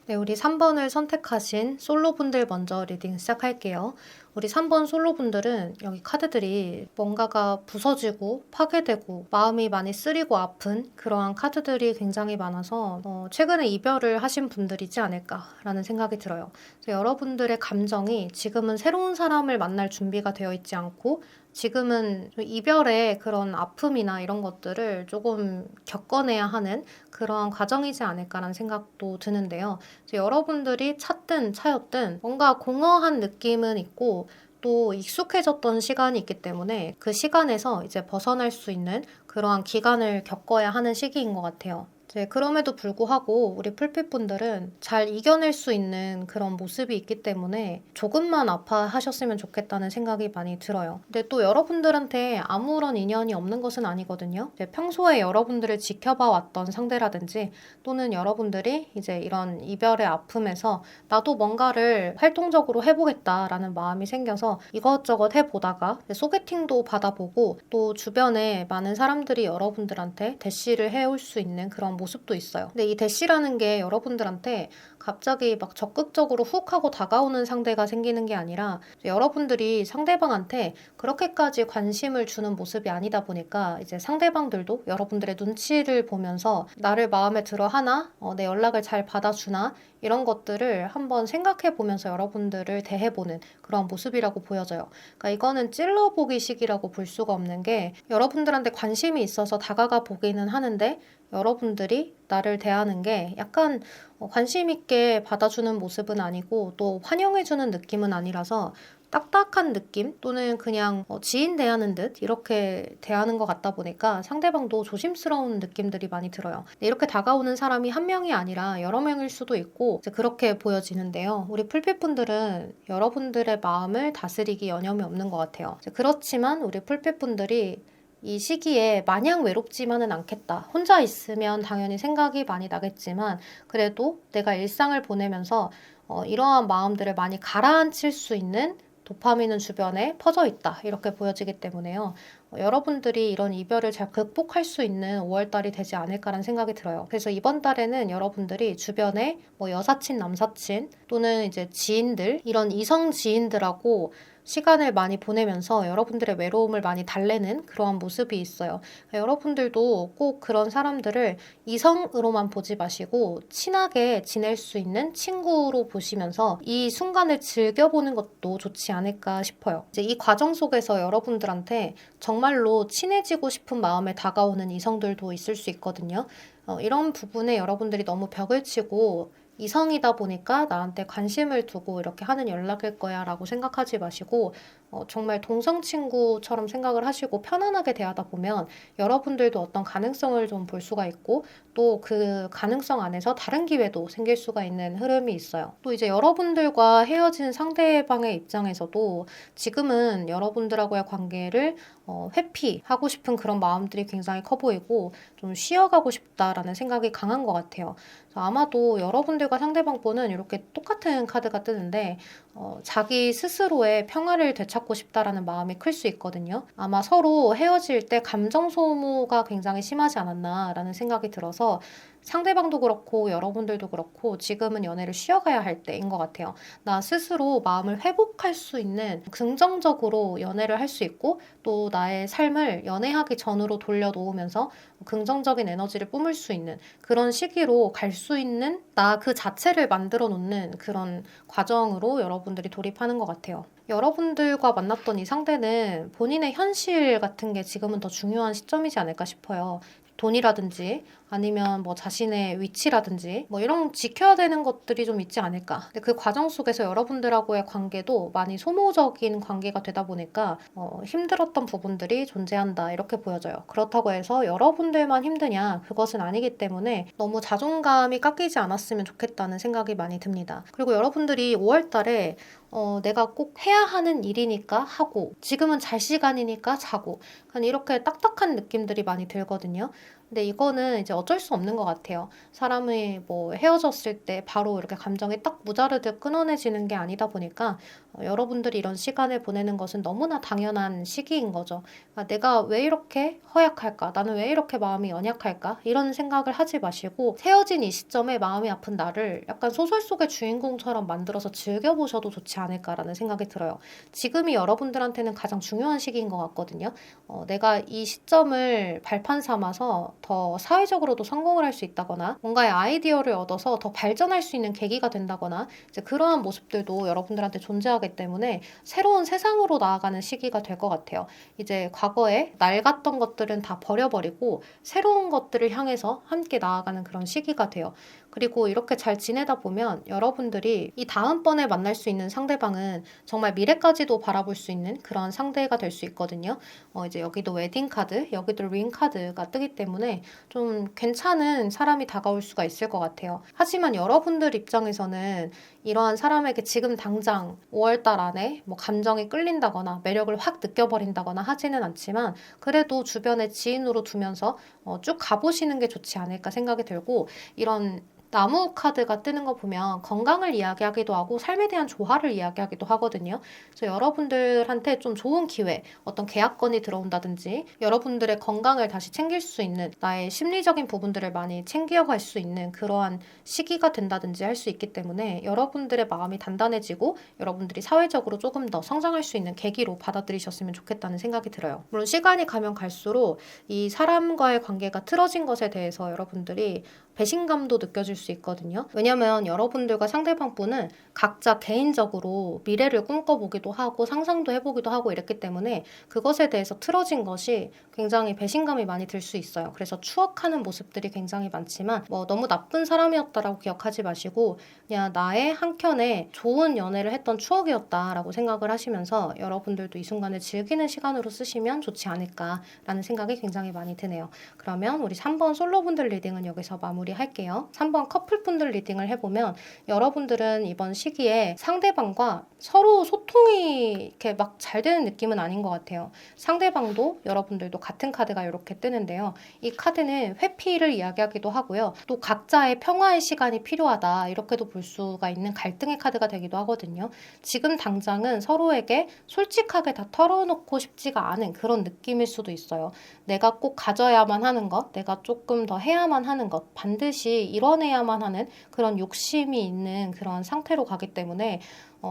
네, 우리 3번을 선택하신 솔로분들 먼저 리딩 시작할게요. 우리 3번 솔로분들은 여기 카드들이 뭔가가 부서지고 파괴되고 마음이 많이 쓰리고 아픈 그러한 카드들이 굉장히 많아서 최근에 이별을 하신 분들이지 않을까라는 생각이 들어요. 그래서 여러분들의 감정이 지금은 새로운 사람을 만날 준비가 되어 있지 않고 지금은 이별의 그런 아픔이나 이런 것들을 조금 겪어내야 하는 그러한 과정이지 않을까라는 생각도 드는데요. 그래서 여러분들이 찾든 차였든 뭔가 공허한 느낌은 있고 또 익숙해졌던 시간이 있기 때문에 그 시간에서 이제 벗어날 수 있는 그러한 기간을 겪어야 하는 시기인 것 같아요. 그럼에도 불구하고 우리 풀빛분들은 잘 이겨낼 수 있는 그런 모습이 있기 때문에 조금만 아파하셨으면 좋겠다는 생각이 많이 들어요. 근데 또 여러분들한테 아무런 인연이 없는 것은 아니거든요. 평소에 여러분들을 지켜봐 왔던 상대라든지 또는 여러분들이 이제 이런 이별의 아픔에서 나도 뭔가를 활동적으로 해보겠다라는 마음이 생겨서 이것저것 해보다가 소개팅도 받아보고 또 주변에 많은 사람들이 여러분들한테 대시를 해올 수 있는 그런 모습도 있어요. 근데 이 대시라는 게 여러분들한테 갑자기 막 적극적으로 훅 하고 다가오는 상대가 생기는 게 아니라 여러분들이 상대방한테 그렇게까지 관심을 주는 모습이 아니다 보니까 이제 상대방들도 여러분들의 눈치를 보면서 나를 마음에 들어 하나? 내 연락을 잘 받아주나? 이런 것들을 한번 생각해 보면서 여러분들을 대해보는 그런 모습이라고 보여져요. 그러니까 이거는 찔러보기식이라고 볼 수가 없는 게 여러분들한테 관심이 있어서 다가가 보기는 하는데 여러분들이 나를 대하는 게 약간 관심 있게 받아주는 모습은 아니고 또 환영해주는 느낌은 아니라서 딱딱한 느낌 또는 그냥 지인 대하는 듯 이렇게 대하는 것 같다 보니까 상대방도 조심스러운 느낌들이 많이 들어요. 이렇게 다가오는 사람이 한 명이 아니라 여러 명일 수도 있고 이제 그렇게 보여지는데요. 우리 풀빛분들은 여러분들의 마음을 다스리기 여념이 없는 것 같아요. 그렇지만 우리 풀빛분들이 이 시기에 마냥 외롭지만은 않겠다. 혼자 있으면 당연히 생각이 많이 나겠지만 그래도 내가 일상을 보내면서 이러한 마음들을 많이 가라앉힐 수 있는 도파민은 주변에 퍼져 있다. 이렇게 보여지기 때문에요. 여러분들이 이런 이별을 잘 극복할 수 있는 5월달이 되지 않을까라는 생각이 들어요. 그래서 이번 달에는 여러분들이 주변에 뭐 여사친, 남사친 또는 이제 지인들, 이런 이성 지인들하고 시간을 많이 보내면서 여러분들의 외로움을 많이 달래는 그러한 모습이 있어요. 여러분들도 꼭 그런 사람들을 이성으로만 보지 마시고 친하게 지낼 수 있는 친구로 보시면서 이 순간을 즐겨보는 것도 좋지 않을까 싶어요. 이제 이 과정 속에서 여러분들한테 정말로 친해지고 싶은 마음에 다가오는 이성들도 있을 수 있거든요. 이런 부분에 여러분들이 너무 벽을 치고 이성이다 보니까 나한테 관심을 두고 이렇게 하는 연락일 거야 라고 생각하지 마시고 정말 동성 친구처럼 생각을 하시고 편안하게 대하다 보면 여러분들도 어떤 가능성을 좀 볼 수가 있고 또 그 가능성 안에서 다른 기회도 생길 수가 있는 흐름이 있어요. 또 이제 여러분들과 헤어진 상대방의 입장에서도 지금은 여러분들하고의 관계를 회피하고 싶은 그런 마음들이 굉장히 커 보이고 좀 쉬어가고 싶다라는 생각이 강한 것 같아요. 아마도 여러분들과 상대방분은 이렇게 똑같은 카드가 뜨는데 자기 스스로의 평화를 되찾고 싶다라는 마음이 클 수 있거든요. 아마 서로 헤어질 때 감정 소모가 굉장히 심하지 않았나라는 생각이 들어서 상대방도 그렇고 여러분들도 그렇고 지금은 연애를 쉬어가야 할 때인 것 같아요. 나 스스로 마음을 회복할 수 있는 긍정적으로 연애를 할 수 있고 또 나의 삶을 연애하기 전으로 돌려놓으면서 긍정적인 에너지를 뿜을 수 있는 그런 시기로 갈 수 있는 나 그 자체를 만들어 놓는 그런 과정으로 여러분들이 돌입하는 것 같아요. 여러분들과 만났던 이 상대는 본인의 현실 같은 게 지금은 더 중요한 시점이지 않을까 싶어요. 돈이라든지 아니면 뭐 자신의 위치라든지 뭐 이런 지켜야 되는 것들이 좀 있지 않을까. 근데 그 과정 속에서 여러분들하고의 관계도 많이 소모적인 관계가 되다 보니까 힘들었던 부분들이 존재한다 이렇게 보여져요. 그렇다고 해서 여러분들만 힘드냐? 그것은 아니기 때문에 너무 자존감이 깎이지 않았으면 좋겠다는 생각이 많이 듭니다. 그리고 여러분들이 5월 달에 내가 꼭 해야 하는 일이니까 하고 지금은 잘 시간이니까 자고 그냥 이렇게 딱딱한 느낌들이 많이 들거든요. 근데 이거는 이제 어쩔 수 없는 것 같아요. 사람이 뭐 헤어졌을 때 바로 이렇게 감정이 딱 무자르듯 끊어내지는 게 아니다 보니까 여러분들이 이런 시간을 보내는 것은 너무나 당연한 시기인 거죠. 그러니까 내가 왜 이렇게 허약할까? 나는 왜 이렇게 마음이 연약할까? 이런 생각을 하지 마시고 헤어진 이 시점에 마음이 아픈 나를 약간 소설 속의 주인공처럼 만들어서 즐겨보셔도 좋지 않을까라는 생각이 들어요. 지금이 여러분들한테는 가장 중요한 시기인 것 같거든요. 내가 이 시점을 발판 삼아서 더 사회적으로도 성공을 할 수 있다거나 뭔가의 아이디어를 얻어서 더 발전할 수 있는 계기가 된다거나 이제 그러한 모습들도 여러분들한테 존재하기 때문에 새로운 세상으로 나아가는 시기가 될 것 같아요. 이제 과거에 낡았던 것들은 다 버려버리고 새로운 것들을 향해서 함께 나아가는 그런 시기가 돼요. 그리고 이렇게 잘 지내다 보면 여러분들이 이 다음번에 만날 수 있는 상대방은 정말 미래까지도 바라볼 수 있는 그런 상대가 될 수 있거든요. 이제 여기도 웨딩 카드, 여기도 링 카드가 뜨기 때문에 좀 괜찮은 사람이 다가올 수가 있을 것 같아요. 하지만 여러분들 입장에서는 이러한 사람에게 지금 당장 5월달 안에 뭐 감정이 끌린다거나 매력을 확 느껴버린다거나 하지는 않지만 그래도 주변에 지인으로 두면서 쭉 가보시는 게 좋지 않을까 생각이 들고 이런 나무 카드가 뜨는 거 보면 건강을 이야기하기도 하고 삶에 대한 조화를 이야기하기도 하거든요. 그래서 여러분들한테 좀 좋은 기회, 어떤 계약건이 들어온다든지 여러분들의 건강을 다시 챙길 수 있는 나의 심리적인 부분들을 많이 챙겨갈 수 있는 그러한 시기가 된다든지 할 수 있기 때문에 여러분들의 마음이 단단해지고 여러분들이 사회적으로 조금 더 성장할 수 있는 계기로 받아들이셨으면 좋겠다는 생각이 들어요. 물론 시간이 가면 갈수록 이 사람과의 관계가 틀어진 것에 대해서 여러분들이 배신감도 느껴질 수 있거든요. 왜냐면 여러분들과 상대방 분은 각자 개인적으로 미래를 꿈꿔보기도 하고 상상도 해보기도 하고 이랬기 때문에 그것에 대해서 틀어진 것이 굉장히 배신감이 많이 들 수 있어요. 그래서 추억하는 모습들이 굉장히 많지만 뭐 너무 나쁜 사람이었다라고 기억하지 마시고 그냥 나의 한켠에 좋은 연애를 했던 추억이었다라고 생각을 하시면서 여러분들도 이 순간을 즐기는 시간으로 쓰시면 좋지 않을까라는 생각이 굉장히 많이 드네요. 그러면 우리 3번 솔로분들 리딩은 여기서 마무리할게요. 3번 커플분들 리딩을 해보면 여러분들은 이번 시기에 상대방과 서로 소통이 이렇게 막 잘 되는 느낌은 아닌 것 같아요. 상대방도 여러분들도 같은 카드가 이렇게 뜨는데요. 이 카드는 회피를 이야기하기도 하고요. 또 각자의 평화의 시간이 필요하다 이렇게도 볼 수가 있는 갈등의 카드가 되기도 하거든요. 지금 당장은 서로에게 솔직하게 다 털어놓고 싶지가 않은 그런 느낌일 수도 있어요. 내가 꼭 가져야만 하는 것, 내가 조금 더 해야만 하는 것, 반드시 이뤄내야만 하는 그런 욕심이 있는 그런 상태로 가기 때문에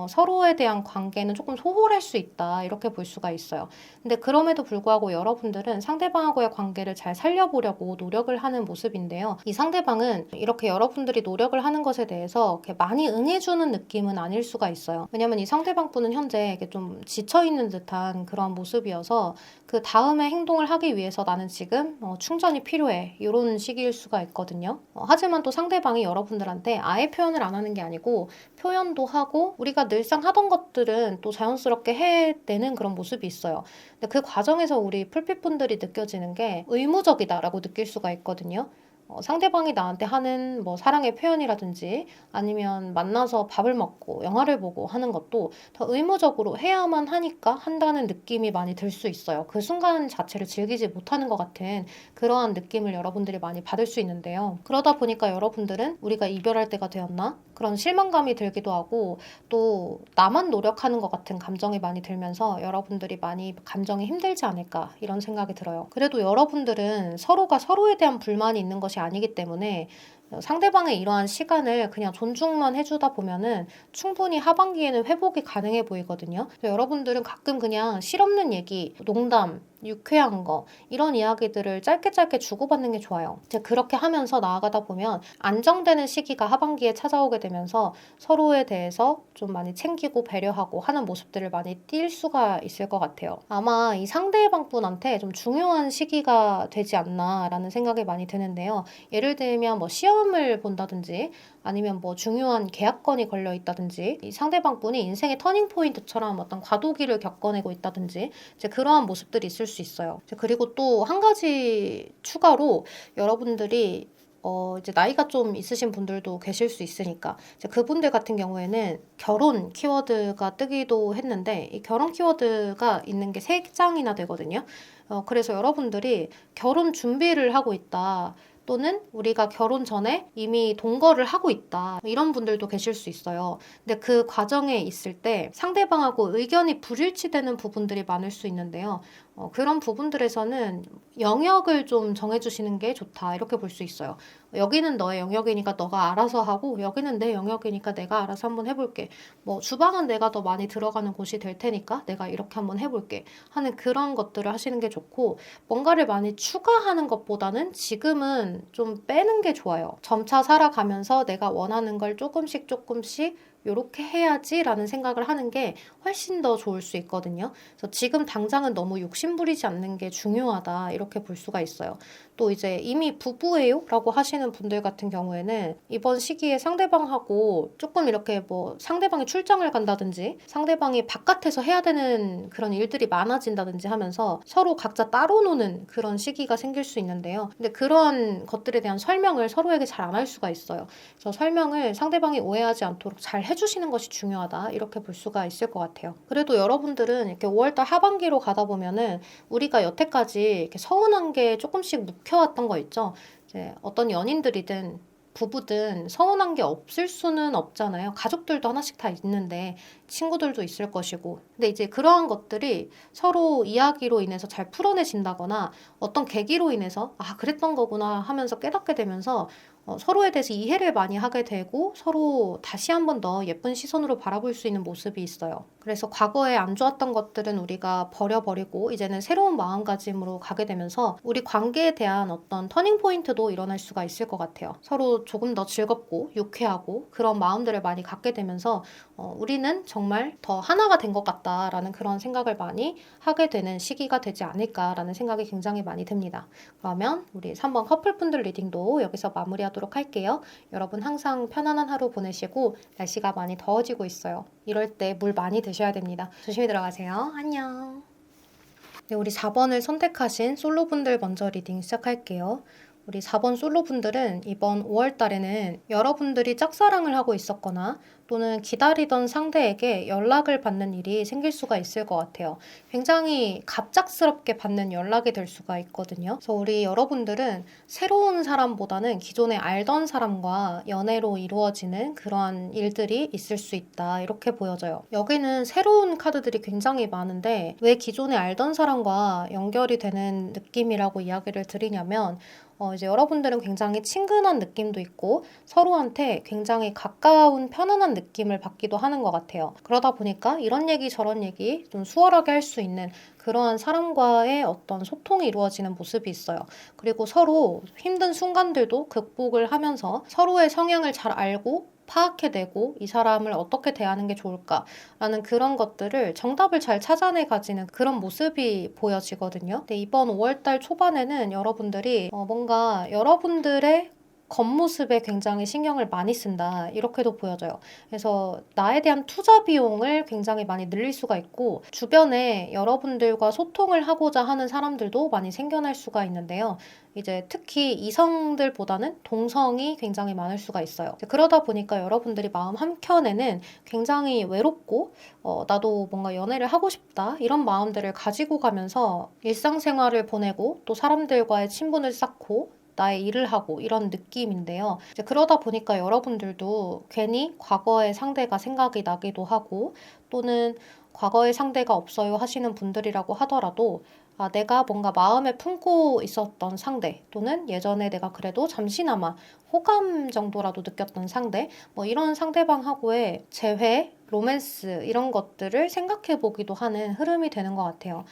서로에 대한 관계는 조금 소홀할 수 있다 이렇게 볼 수가 있어요. 근데 그럼에도 불구하고 여러분들은 상대방하고의 관계를 잘 살려보려고 노력을 하는 모습인데요. 이 상대방은 이렇게 여러분들이 노력을 하는 것에 대해서 이렇게 많이 응해주는 느낌은 아닐 수가 있어요. 왜냐면 이 상대방 분은 현재 이렇게 좀 지쳐있는 듯한 그런 모습이어서 그 다음에 행동을 하기 위해서 나는 지금 충전이 필요해 이런 시기일 수가 있거든요. 하지만 또 상대방이 여러분들한테 아예 표현을 안 하는 게 아니고 표현도 하고 우리가 늘상 하던 것들은 또 자연스럽게 해내는 그런 모습이 있어요. 근데 그 과정에서 우리 풀빛분들이 느껴지는 게 의무적이다라고 느낄 수가 있거든요. 상대방이 나한테 하는 뭐 사랑의 표현이라든지 아니면 만나서 밥을 먹고 영화를 보고 하는 것도 더 의무적으로 해야만 하니까 한다는 느낌이 많이 들 수 있어요. 그 순간 자체를 즐기지 못하는 것 같은 그러한 느낌을 여러분들이 많이 받을 수 있는데요. 그러다 보니까 여러분들은 우리가 이별할 때가 되었나? 그런 실망감이 들기도 하고 또 나만 노력하는 것 같은 감정이 많이 들면서 여러분들이 많이 감정이 힘들지 않을까 이런 생각이 들어요. 그래도 여러분들은 서로가 서로에 대한 불만이 있는 것이 아니기 때문에 상대방의 이러한 시간을 그냥 존중만 해주다 보면은 충분히 하반기에는 회복이 가능해 보이거든요. 여러분들은 가끔 그냥 실없는 얘기, 농담 유쾌한 거 이런 이야기들을 짧게 짧게 주고받는 게 좋아요. 이제 그렇게 하면서 나아가다 보면 안정되는 시기가 하반기에 찾아오게 되면서 서로에 대해서 좀 많이 챙기고 배려하고 하는 모습들을 많이 띌 수가 있을 것 같아요. 아마 이 상대방분한테 좀 중요한 시기가 되지 않나라는 생각이 많이 드는데요. 예를 들면 뭐 시험을 본다든지 아니면 뭐 중요한 계약건이 걸려 있다든지 이 상대방분이 인생의 터닝 포인트처럼 어떤 과도기를 겪어내고 있다든지 이제 그러한 모습들이 있을 수 있어요. 그리고 또 한 가지 추가로 여러분들이 이제 나이가 좀 있으신 분들도 계실 수 있으니까 이제 그분들 같은 경우에는 결혼 키워드가 뜨기도 했는데 이 결혼 키워드가 있는 게 3장이나 되거든요. 그래서 여러분들이 결혼 준비를 하고 있다. 또는 우리가 결혼 전에 이미 동거를 하고 있다. 이런 분들도 계실 수 있어요. 근데 그 과정에 있을 때 상대방하고 의견이 불일치되는 부분들이 많을 수 있는데요. 그런 부분들에서는 영역을 좀 정해주시는 게 좋다. 이렇게 볼 수 있어요. 여기는 너의 영역이니까 너가 알아서 하고 여기는 내 영역이니까 내가 알아서 한번 해볼게. 뭐 주방은 내가 더 많이 들어가는 곳이 될 테니까 내가 이렇게 한번 해볼게 하는 그런 것들을 하시는 게 좋고 뭔가를 많이 추가하는 것보다는 지금은 좀 빼는 게 좋아요. 점차 살아가면서 내가 원하는 걸 조금씩 요렇게 해야지 라는 생각을 하는 게 훨씬 더 좋을 수 있거든요. 그래서 지금 당장은 너무 욕심부리지 않는 게 중요하다 이렇게 볼 수가 있어요. 또 이제 이미 부부예요? 라고 하시는 분들 같은 경우에는 이번 시기에 상대방하고 조금 이렇게 뭐 상대방이 출장을 간다든지 상대방이 바깥에서 해야 되는 그런 일들이 많아진다든지 하면서 서로 각자 따로 노는 그런 시기가 생길 수 있는데요. 근데 그런 것들에 대한 설명을 서로에게 잘 안 할 수가 있어요. 그래서 설명을 상대방이 오해하지 않도록 잘 해주시는 것이 중요하다 이렇게 볼 수가 있을 것 같아요. 그래도 여러분들은 이렇게 5월달 하반기로 가다 보면은 우리가 여태까지 이렇게 서운한 게 조금씩 묵혀왔던 거 있죠. 이제 어떤 연인들이든 부부든 서운한 게 없을 수는 없잖아요. 가족들도 하나씩 다 있는데 친구들도 있을 것이고. 근데 이제 그러한 것들이 서로 이야기로 인해서 잘 풀어내진다거나 어떤 계기로 인해서 아, 그랬던 거구나 하면서 깨닫게 되면서 서로에 대해서 이해를 많이 하게 되고 서로 다시 한 번 더 예쁜 시선으로 바라볼 수 있는 모습이 있어요. 그래서 과거에 안 좋았던 것들은 우리가 버려버리고 이제는 새로운 마음가짐으로 가게 되면서 우리 관계에 대한 어떤 터닝 포인트도 일어날 수가 있을 것 같아요. 서로 조금 더 즐겁고 유쾌하고 그런 마음들을 많이 갖게 되면서 우리는 정말 더 하나가 된 것 같다라는 그런 생각을 많이 하게 되는 시기가 되지 않을까라는 생각이 굉장히 많이 듭니다. 그러면 우리 3번 커플분들 리딩도 여기서 마무리하도록 할게요. 여러분 항상 편안한 하루 보내시고 날씨가 많이 더워지고 있어요. 이럴 때 물 많이 드셔야 됩니다. 조심히 들어가세요. 안녕. 네, 우리 4번을 선택하신 솔로분들 먼저 리딩 시작할게요. 우리 4번 솔로분들은 이번 5월 달에는 여러분들이 짝사랑을 하고 있었거나 또는 기다리던 상대에게 연락을 받는 일이 생길 수가 있을 것 같아요. 굉장히 갑작스럽게 받는 연락이 될 수가 있거든요. 그래서 우리 여러분들은 새로운 사람보다는 기존에 알던 사람과 연애로 이루어지는 그러한 일들이 있을 수 있다. 이렇게 보여져요. 여기는 새로운 카드들이 굉장히 많은데 왜 기존에 알던 사람과 연결이 되는 느낌이라고 이야기를 드리냐면 이제 여러분들은 굉장히 친근한 느낌도 있고 서로한테 굉장히 가까운 편안한 느낌을 받기도 하는 것 같아요. 그러다 보니까 이런 얘기 저런 얘기 좀 수월하게 할 수 있는 그러한 사람과의 어떤 소통이 이루어지는 모습이 있어요. 그리고 서로 힘든 순간들도 극복을 하면서 서로의 성향을 잘 알고 파악해내고 이 사람을 어떻게 대하는 게 좋을까라는 그런 것들을 정답을 잘 찾아내 가지는 그런 모습이 보여지거든요. 근데 이번 5월달 초반에는 여러분들이 뭔가 여러분들의 겉모습에 굉장히 신경을 많이 쓴다 이렇게도 보여져요. 그래서 나에 대한 투자 비용을 굉장히 많이 늘릴 수가 있고 주변에 여러분들과 소통을 하고자 하는 사람들도 많이 생겨날 수가 있는데요. 이제 특히 이성들보다는 동성이 굉장히 많을 수가 있어요. 그러다 보니까 여러분들이 마음 한켠에는 굉장히 외롭고 나도 뭔가 연애를 하고 싶다 이런 마음들을 가지고 가면서 일상생활을 보내고 또 사람들과의 친분을 쌓고 나의 일을 하고 이런 느낌인데요. 이제 그러다 보니까 여러분들도 괜히 과거의 상대가 생각이 나기도 하고 또는 과거의 상대가 없어요 하시는 분들이라고 하더라도 내가 뭔가 마음에 품고 있었던 상대 또는 예전에 내가 그래도 잠시나마 호감 정도라도 느꼈던 상대 뭐 이런 상대방하고의 재회, 로맨스 이런 것들을 생각해 보기도 하는 흐름이 되는 것 같아요.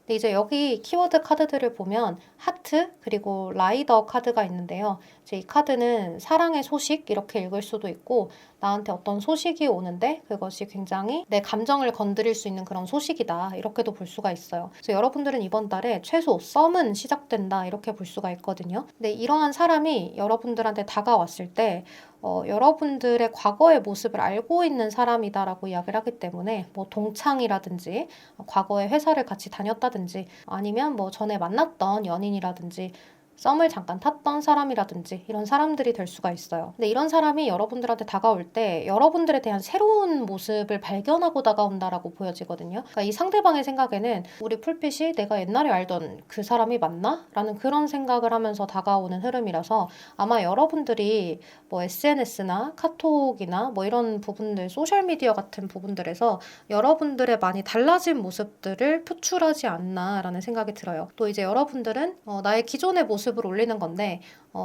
근데 이제 여기 키워드 카드들을 보면 하트 그리고 라이더 카드가 있는데요. 이제 이 카드는 사랑의 소식 이렇게 읽을 수도 있고 나한테 어떤 소식이 오는데 그것이 굉장히 내 감정을 건드릴 수 있는 그런 소식이다 이렇게도 볼 수가 있어요. 그래서 여러분들은 이번 달에 최소 썸은 시작된다 이렇게 볼 수가 있거든요. 근데 이러한 사람이 여러분들한테 다가왔을 때 여러분들의 과거의 모습을 알고 있는 사람이다라고 이야기를 하기 때문에 뭐 동창이라든지 과거에 회사를 같이 다녔다든지 아니면 뭐 전에 만났던 연인이라든지 썸을 잠깐 탔던 사람이라든지 이런 사람들이 될 수가 있어요. 근데 이런 사람이 여러분들한테 다가올 때 여러분들에 대한 새로운 모습을 발견하고 다가온다라고 보여지거든요. 그러니까 이 상대방의 생각에는 우리 풀빛이 내가 옛날에 알던 그 사람이 맞나? 라는 그런 생각을 하면서 다가오는 흐름이라서 아마 여러분들이 뭐 SNS나 카톡이나 뭐 이런 부분들, 소셜미디어 같은 부분들에서 여러분들의 많이 달라진 모습들을 표출하지 않나라는 생각이 들어요. 또 이제 여러분들은 나의 기존의 모습을 올리는 건데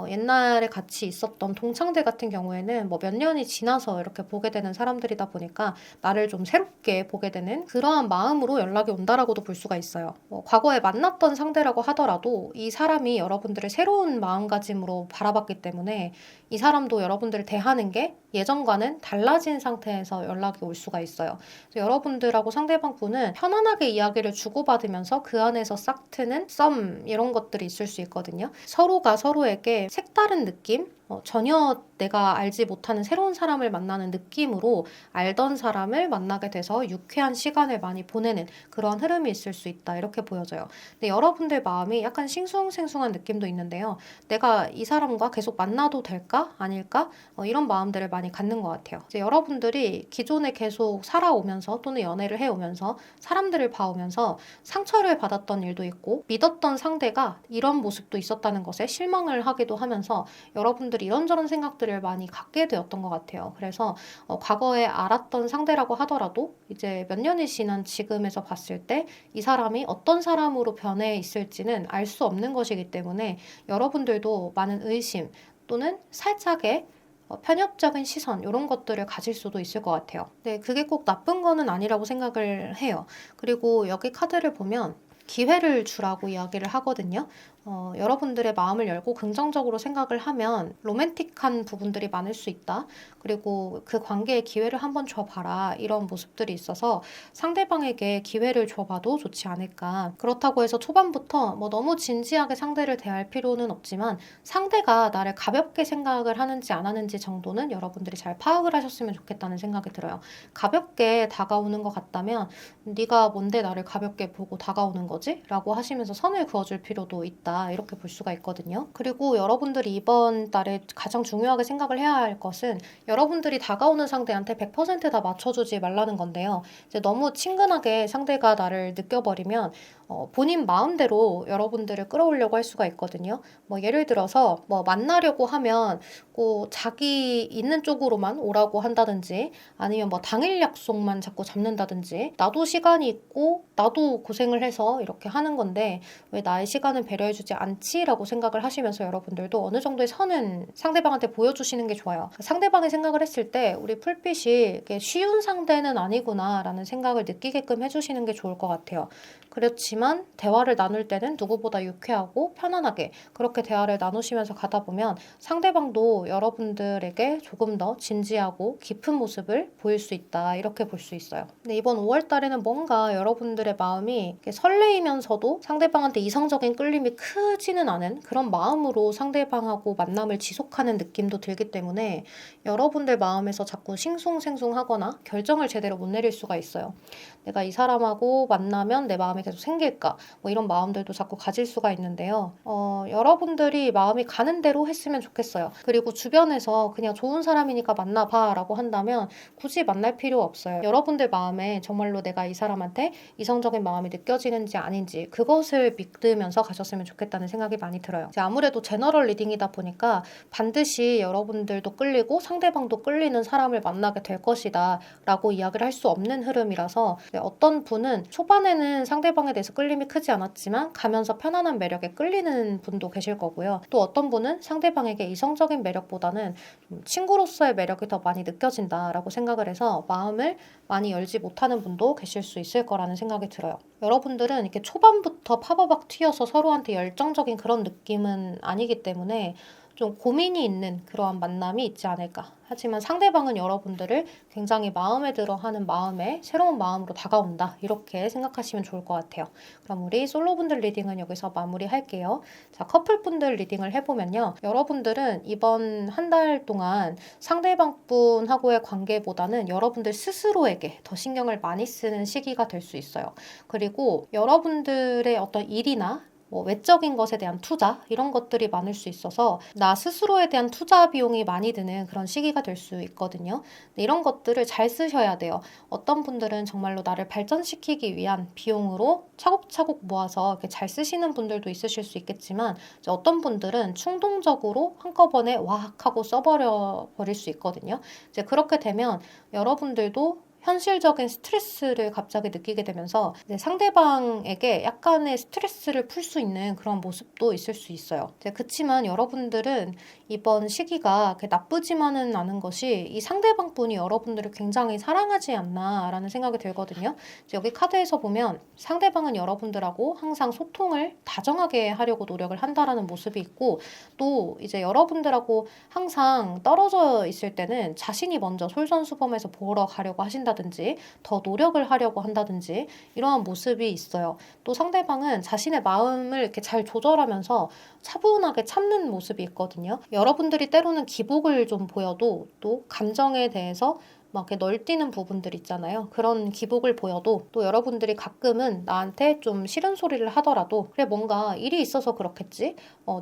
옛날에 같이 있었던 동창들 같은 경우에는 뭐 몇 년이 지나서 이렇게 보게 되는 사람들이다 보니까 나를 좀 새롭게 보게 되는 그러한 마음으로 연락이 온다라고도 볼 수가 있어요. 과거에 만났던 상대라고 하더라도 이 사람이 여러분들을 새로운 마음가짐으로 바라봤기 때문에 이 사람도 여러분들을 대하는 게 예전과는 달라진 상태에서 연락이 올 수가 있어요. 그래서 여러분들하고 상대방 분은 편안하게 이야기를 주고받으면서 그 안에서 싹 트는 썸 이런 것들이 있을 수 있거든요. 서로가 서로에게 색다른 느낌? 전혀 내가 알지 못하는 새로운 사람을 만나는 느낌으로 알던 사람을 만나게 돼서 유쾌한 시간을 많이 보내는 그런 흐름이 있을 수 있다 이렇게 보여져요. 근데 여러분들 마음이 약간 싱숭생숭한 느낌도 있는데요. 내가 이 사람과 계속 만나도 될까? 아닐까? 이런 마음들을 많이 갖는 것 같아요. 이제 여러분들이 기존에 계속 살아오면서 또는 연애를 해오면서 사람들을 봐오면서 상처를 받았던 일도 있고 믿었던 상대가 이런 모습도 있었다는 것에 실망을 하기도 하면서 여러분들이 이런저런 생각들을 많이 갖게 되었던 것 같아요. 그래서 과거에 알았던 상대라고 하더라도 이제 몇 년이 지난 지금에서 봤을 때 이 사람이 어떤 사람으로 변해 있을지는 알 수 없는 것이기 때문에 여러분들도 많은 의심 또는 살짝의 편협적인 시선 이런 것들을 가질 수도 있을 것 같아요. 네, 그게 꼭 나쁜 거는 아니라고 생각을 해요. 그리고 여기 카드를 보면 기회를 주라고 이야기를 하거든요. 여러분들의 마음을 열고 긍정적으로 생각을 하면 로맨틱한 부분들이 많을 수 있다. 그리고 그 관계에 기회를 한번 줘봐라. 이런 모습들이 있어서 상대방에게 기회를 줘봐도 좋지 않을까. 그렇다고 해서 초반부터 뭐 너무 진지하게 상대를 대할 필요는 없지만 상대가 나를 가볍게 생각을 하는지 안 하는지 정도는 여러분들이 잘 파악을 하셨으면 좋겠다는 생각이 들어요. 가볍게 다가오는 것 같다면 네가 뭔데 나를 가볍게 보고 다가오는 거지? 라고 하시면서 선을 그어줄 필요도 있다. 이렇게 볼 수가 있거든요. 그리고 여러분들이 이번 달에 가장 중요하게 생각을 해야 할 것은 여러분들이 다가오는 상대한테 100%다 맞춰주지 말라는 건데요. 이제 너무 친근하게 상대가 나를 느껴버리면 본인 마음대로 여러분들을 끌어오려고 할 수가 있거든요. 뭐 예를 들어서 뭐 만나려고 하면 꼭 자기 있는 쪽으로만 오라고 한다든지 아니면 뭐 당일 약속만 자꾸 잡는다든지 나도 시간이 있고 나도 고생을 해서 이렇게 하는 건데 왜 나의 시간을 배려해주지 않지? 라고 생각을 하시면서 여러분들도 어느 정도의 선은 상대방한테 보여주시는 게 좋아요. 상대방이 생각을 했을 때 우리 풀빛이 이게 쉬운 상대는 아니구나 라는 생각을 느끼게끔 해주시는 게 좋을 것 같아요. 그렇지만 대화를 나눌 때는 누구보다 유쾌하고 편안하게 그렇게 대화를 나누시면서 가다 보면 상대방도 여러분들에게 조금 더 진지하고 깊은 모습을 보일 수 있다 이렇게 볼 수 있어요. 근데 이번 5월 달에는 뭔가 여러분들의 마음이 설레이면서도 상대방한테 이성적인 끌림이 크지는 않은 그런 마음으로 상대방하고 만남을 지속하는 느낌도 들기 때문에 여러분들 마음에서 자꾸 싱숭생숭하거나 결정을 제대로 못 내릴 수가 있어요. 내가 이 사람하고 만나면 내 마음이 계속 생길까? 뭐 이런 마음들도 자꾸 가질 수가 있는데요. 여러분들이 마음이 가는 대로 했으면 좋겠어요. 그리고 주변에서 그냥 좋은 사람이니까 만나봐 라고 한다면 굳이 만날 필요 없어요. 여러분들 마음에 정말로 내가 이 사람한테 이성적인 마음이 느껴지는지 아닌지 그것을 믿으면서 가셨으면 좋겠다는 생각이 많이 들어요. 이제 아무래도 제너럴 리딩이다 보니까 반드시 여러분들도 끌리고 상대방도 끌리는 사람을 만나게 될 것이다 라고 이야기를 할 수 없는 흐름이라서 어떤 분은 초반에는 상대방에 대해서 끌림이 크지 않았지만 가면서 편안한 매력에 끌리는 분도 계실 거고요. 또 어떤 분은 상대방에게 이성적인 매력보다는 좀 친구로서의 매력이 더 많이 느껴진다라고 생각을 해서 마음을 많이 열지 못하는 분도 계실 수 있을 거라는 생각이 들어요. 여러분들은 이렇게 초반부터 파바박 튀어서 서로한테 열정적인 그런 느낌은 아니기 때문에 좀 고민이 있는 그러한 만남이 있지 않을까. 하지만 상대방은 여러분들을 굉장히 마음에 들어 하는 마음에 새로운 마음으로 다가온다. 이렇게 생각하시면 좋을 것 같아요. 그럼 우리 솔로분들 리딩은 여기서 마무리할게요. 자, 커플분들 리딩을 해보면요. 여러분들은 이번 한 달 동안 상대방 분하고의 관계보다는 여러분들 스스로에게 더 신경을 많이 쓰는 시기가 될 수 있어요. 그리고 여러분들의 어떤 일이나 외적인 것에 대한 투자 이런 것들이 많을 수 있어서 나 스스로에 대한 투자 비용이 많이 드는 그런 시기가 될 수 있거든요. 이런 것들을 잘 쓰셔야 돼요. 어떤 분들은 정말로 나를 발전시키기 위한 비용으로 차곡차곡 모아서 이렇게 잘 쓰시는 분들도 있으실 수 있겠지만 어떤 분들은 충동적으로 한꺼번에 와악 하고 써버려 버릴 수 있거든요. 이제 그렇게 되면 여러분들도 현실적인 스트레스를 갑자기 느끼게 되면서 이제 상대방에게 약간의 스트레스를 풀 수 있는 그런 모습도 있을 수 있어요. 그렇지만 여러분들은 이번 시기가 나쁘지만은 않은 것이 이 상대방 분이 여러분들을 굉장히 사랑하지 않나라는 생각이 들거든요. 여기 카드에서 보면 상대방은 여러분들하고 항상 소통을 다정하게 하려고 노력을 한다라는 모습이 있고 또 이제 여러분들하고 항상 떨어져 있을 때는 자신이 먼저 솔선수범해서 보러 가려고 하신다든지 더 노력을 하려고 한다든지 이러한 모습이 있어요. 또 상대방은 자신의 마음을 이렇게 잘 조절하면서 차분하게 참는 모습이 있거든요. 여러분들이 때로는 기복을 좀 보여도 또 감정에 대해서 막 이렇게 널뛰는 부분들 있잖아요. 그런 기복을 보여도 또 여러분들이 가끔은 나한테 좀 싫은 소리를 하더라도 그래 뭔가 일이 있어서 그렇겠지?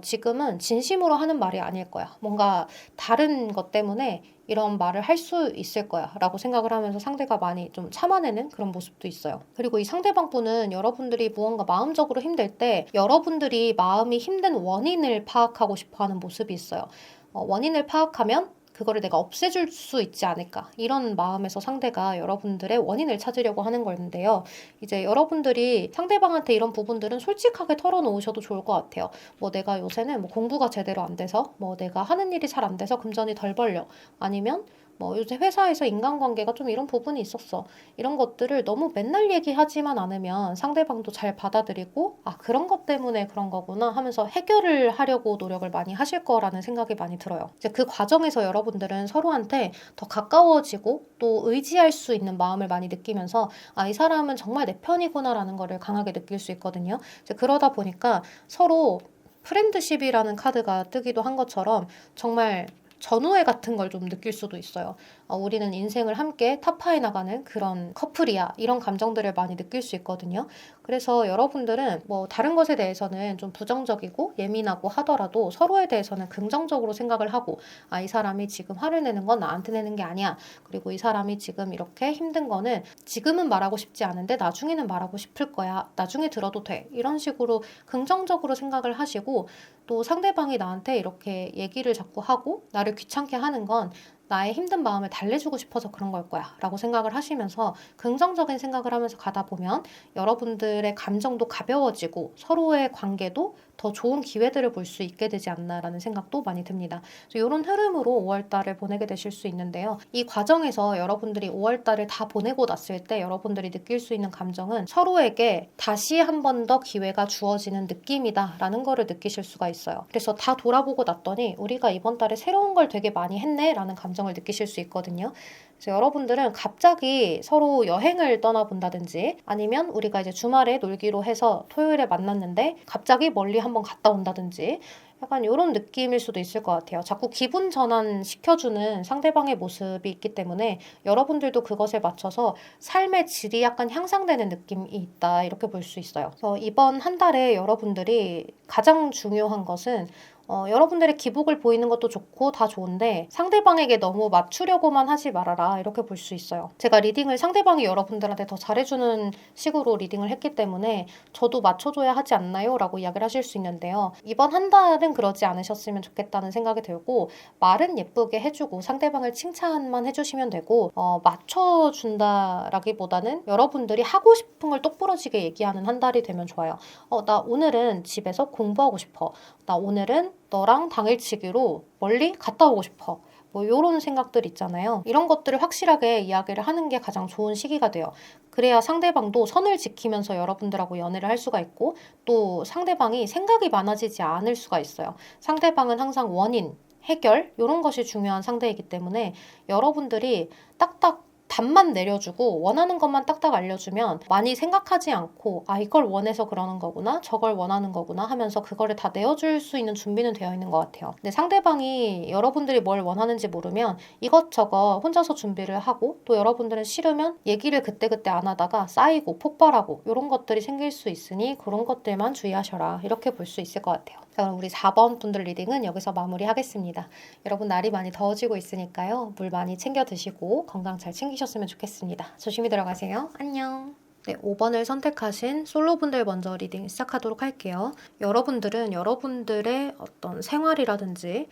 지금은 진심으로 하는 말이 아닐 거야. 뭔가 다른 것 때문에 이런 말을 할 수 있을 거야 라고 생각을 하면서 상대가 많이 좀 참아내는 그런 모습도 있어요. 그리고 이 상대방 분은 여러분들이 무언가 마음적으로 힘들 때 여러분들이 마음이 힘든 원인을 파악하고 싶어하는 모습이 있어요. 원인을 파악하면 그거를 내가 없애줄 수 있지 않을까 이런 마음에서 상대가 여러분들의 원인을 찾으려고 하는 건데요. 이제 여러분들이 상대방한테 이런 부분들은 솔직하게 털어놓으셔도 좋을 것 같아요. 내가 요새는 공부가 제대로 안 돼서 내가 하는 일이 잘 안 돼서 금전이 덜 벌려 아니면 요새 회사에서 인간관계가 좀 이런 부분이 있었어. 이런 것들을 너무 맨날 얘기하지만 않으면 상대방도 잘 받아들이고 그런 것 때문에 그런 거구나 하면서 해결을 하려고 노력을 많이 하실 거라는 생각이 많이 들어요. 이제 그 과정에서 여러분들은 서로한테 더 가까워지고 또 의지할 수 있는 마음을 많이 느끼면서 이 사람은 정말 내 편이구나라는 거를 강하게 느낄 수 있거든요. 이제 그러다 보니까 서로 프렌드십이라는 카드가 뜨기도 한 것처럼 정말 전우애 같은 걸 좀 느낄 수도 있어요. 우리는 인생을 함께 타파해 나가는 그런 커플이야. 이런 감정들을 많이 느낄 수 있거든요. 그래서 여러분들은 다른 것에 대해서는 좀 부정적이고 예민하고 하더라도 서로에 대해서는 긍정적으로 생각을 하고 이 사람이 지금 화를 내는 건 나한테 내는 게 아니야. 그리고 이 사람이 지금 이렇게 힘든 거는 지금은 말하고 싶지 않은데 나중에는 말하고 싶을 거야. 나중에 들어도 돼. 이런 식으로 긍정적으로 생각을 하시고 또 상대방이 나한테 이렇게 얘기를 자꾸 하고 나를 귀찮게 하는 건 나의 힘든 마음을 달래주고 싶어서 그런 걸 거야 라고 생각을 하시면서 긍정적인 생각을 하면서 가다 보면 여러분들의 감정도 가벼워지고 서로의 관계도 더 좋은 기회들을 볼 수 있게 되지 않나라는 생각도 많이 듭니다. 이런 흐름으로 5월달을 보내게 되실 수 있는데요. 이 과정에서 여러분들이 5월달을 다 보내고 났을 때 여러분들이 느낄 수 있는 감정은 서로에게 다시 한 번 더 기회가 주어지는 느낌이다라는 거를 느끼실 수가 있어요. 그래서 다 돌아보고 났더니 우리가 이번 달에 새로운 걸 되게 많이 했네라는 감정을 느끼실 수 있거든요. 그래서 여러분들은 갑자기 서로 여행을 떠나본다든지 아니면 우리가 이제 주말에 놀기로 해서 토요일에 만났는데 갑자기 멀리 한번 갔다 온다든지 약간 이런 느낌일 수도 있을 것 같아요. 자꾸 기분 전환 시켜주는 상대방의 모습이 있기 때문에 여러분들도 그것에 맞춰서 삶의 질이 약간 향상되는 느낌이 있다 이렇게 볼 수 있어요. 그래서 이번 한 달에 여러분들이 가장 중요한 것은 여러분들의 기복을 보이는 것도 좋고 다 좋은데 상대방에게 너무 맞추려고만 하지 말아라. 해라 이렇게 볼 수 있어요. 제가 리딩을 상대방이 여러분들한테 더 잘해주는 식으로 리딩을 했기 때문에 저도 맞춰줘야 하지 않나요? 라고 이야기를 하실 수 있는데요. 이번 한 달은 그러지 않으셨으면 좋겠다는 생각이 들고 말은 예쁘게 해주고 상대방을 칭찬만 해주시면 되고 맞춰준다라기보다는 여러분들이 하고 싶은 걸 똑부러지게 얘기하는 한 달이 되면 좋아요. 나 오늘은 집에서 공부하고 싶어. 나 오늘은 너랑 당일치기로 멀리 갔다 오고 싶어. 뭐 이런 생각들 있잖아요. 이런 것들을 확실하게 이야기를 하는 게 가장 좋은 시기가 돼요. 그래야 상대방도 선을 지키면서 여러분들하고 연애를 할 수가 있고 또 상대방이 생각이 많아지지 않을 수가 있어요. 상대방은 항상 원인, 해결 이런 것이 중요한 상대이기 때문에 여러분들이 딱딱 답만 내려주고 원하는 것만 딱딱 알려주면 많이 생각하지 않고 이걸 원해서 그러는 거구나 저걸 원하는 거구나 하면서 그거를 다 내어줄 수 있는 준비는 되어 있는 것 같아요. 근데 상대방이 여러분들이 뭘 원하는지 모르면 이것저것 혼자서 준비를 하고 또 여러분들은 싫으면 얘기를 그때그때 안 하다가 쌓이고 폭발하고 이런 것들이 생길 수 있으니 그런 것들만 주의하셔라 이렇게 볼 수 있을 것 같아요. 자, 그럼 우리 4번 분들 리딩은 여기서 마무리하겠습니다. 여러분 날이 많이 더워지고 있으니까요. 물 많이 챙겨 드시고 건강 잘 챙기셨으면 좋겠습니다. 조심히 들어가세요. 안녕. 네, 5번을 선택하신 솔로분들 먼저 리딩 시작하도록 할게요. 여러분들은 여러분들의 어떤 생활이라든지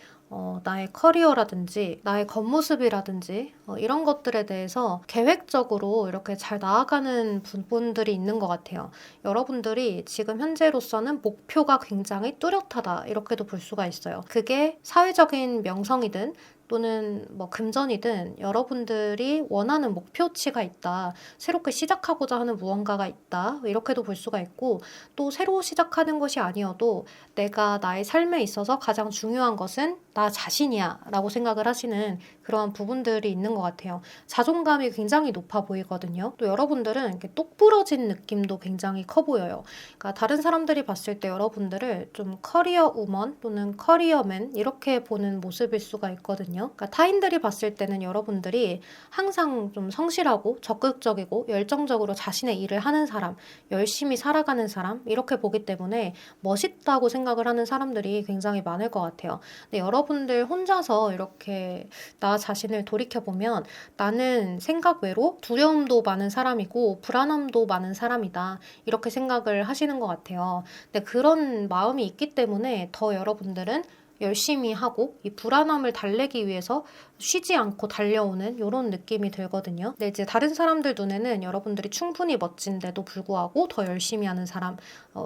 나의 커리어라든지 나의 겉모습이라든지 이런 것들에 대해서 계획적으로 이렇게 잘 나아가는 부분들이 있는 것 같아요. 여러분들이 지금 현재로서는 목표가 굉장히 뚜렷하다 이렇게도 볼 수가 있어요. 그게 사회적인 명성이든 또는 뭐 금전이든 여러분들이 원하는 목표치가 있다. 새롭게 시작하고자 하는 무언가가 있다. 이렇게도 볼 수가 있고 또 새로 시작하는 것이 아니어도 내가 나의 삶에 있어서 가장 중요한 것은 나 자신이야 라고 생각을 하시는 그런 부분들이 있는 것 같아요. 자존감이 굉장히 높아 보이거든요. 또 여러분들은 이렇게 똑부러진 느낌도 굉장히 커 보여요. 그러니까 다른 사람들이 봤을 때 여러분들을 좀 커리어 우먼 또는 커리어맨 이렇게 보는 모습일 수가 있거든요. 그러니까 타인들이 봤을 때는 여러분들이 항상 좀 성실하고 적극적이고 열정적으로 자신의 일을 하는 사람, 열심히 살아가는 사람 이렇게 보기 때문에 멋있다고 생각을 하는 사람들이 굉장히 많을 것 같아요. 근데 여러분들 혼자서 이렇게 나 자신을 돌이켜보면 나는 생각 외로 두려움도 많은 사람이고 불안함도 많은 사람이다. 이렇게 생각을 하시는 것 같아요. 근데 그런 마음이 있기 때문에 더 여러분들은 열심히 하고 이 불안함을 달래기 위해서 쉬지 않고 달려오는 이런 느낌이 들거든요. 근데 이제 다른 사람들 눈에는 여러분들이 충분히 멋진데도 불구하고 더 열심히 하는 사람,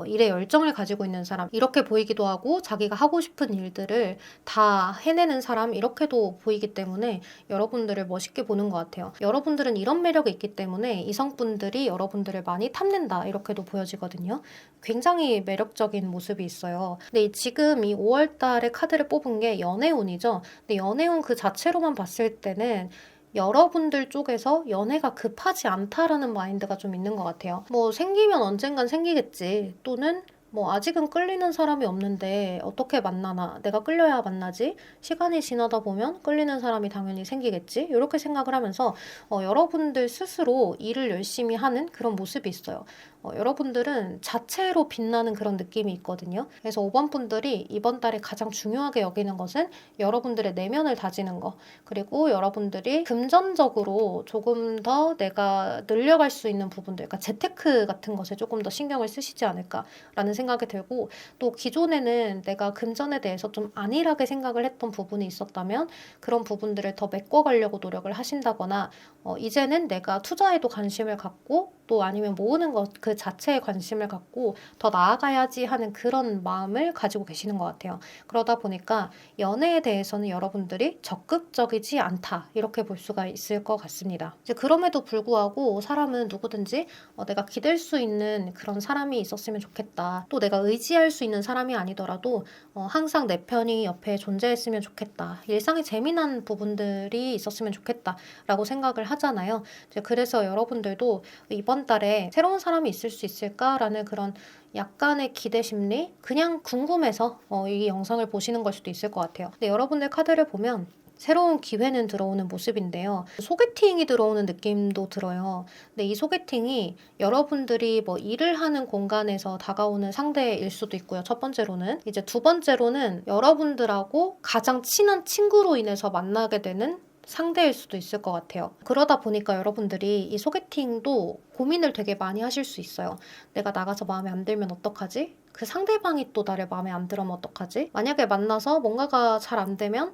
일에 열정을 가지고 있는 사람 이렇게 보이기도 하고 자기가 하고 싶은 일들을 다 해내는 사람 이렇게도 보이기 때문에 여러분들을 멋있게 보는 것 같아요. 여러분들은 이런 매력이 있기 때문에 이성분들이 여러분들을 많이 탐낸다 이렇게도 보여지거든요. 굉장히 매력적인 모습이 있어요. 근데 지금 이 5월 달에 카드를 뽑은 게 연애운이죠. 근데 연애운 그 자체로만 봤을 때는 여러분들 쪽에서 연애가 급하지 않다라는 마인드가 좀 있는 것 같아요. 뭐 생기면 언젠간 생기겠지. 또는 뭐 아직은 끌리는 사람이 없는데 어떻게 만나나? 내가 끌려야 만나지? 시간이 지나다 보면 끌리는 사람이 당연히 생기겠지? 이렇게 생각을 하면서 여러분들 스스로 일을 열심히 하는 그런 모습이 있어요. 여러분들은 자체로 빛나는 그런 느낌이 있거든요. 그래서 5번 분들이 이번 달에 가장 중요하게 여기는 것은 여러분들의 내면을 다지는 거 그리고 여러분들이 금전적으로 조금 더 내가 늘려갈 수 있는 부분들 그러니까 재테크 같은 것에 조금 더 신경을 쓰시지 않을까라는 생각이 들고 또 기존에는 내가 금전에 대해서 좀 안일하게 생각을 했던 부분이 있었다면 그런 부분들을 더 메꿔가려고 노력을 하신다거나 이제는 내가 투자에도 관심을 갖고 또 아니면 모으는 것 그 자체에 관심을 갖고 더 나아가야지 하는 그런 마음을 가지고 계시는 것 같아요. 그러다 보니까 연애에 대해서는 여러분들이 적극적이지 않다 이렇게 볼 수가 있을 것 같습니다. 이제 그럼에도 불구하고 사람은 누구든지 내가 기댈 수 있는 그런 사람이 있었으면 좋겠다. 또 내가 의지할 수 있는 사람이 아니더라도 항상 내 편이 옆에 존재했으면 좋겠다. 일상에 재미난 부분들이 있었으면 좋겠다라고 생각을 하잖아요. 이제 그래서 여러분들도 이번 달에 새로운 사람이 있을 수 있을까라는 그런 약간의 기대 심리? 그냥 궁금해서 이 영상을 보시는 걸 수도 있을 것 같아요. 근데 여러분들 카드를 보면 새로운 기회는 들어오는 모습인데요. 소개팅이 들어오는 느낌도 들어요. 근데 이 소개팅이 여러분들이 뭐 일을 하는 공간에서 다가오는 상대일 수도 있고요. 첫 번째로는. 이제 두 번째로는 여러분들하고 가장 친한 친구로 인해서 만나게 되는 상대일 수도 있을 것 같아요. 그러다 보니까 여러분들이 이 소개팅도 고민을 되게 많이 하실 수 있어요. 내가 나가서 마음에 안 들면 어떡하지? 그 상대방이 또 나를 마음에 안 들으면 어떡하지? 만약에 만나서 뭔가가 잘 안 되면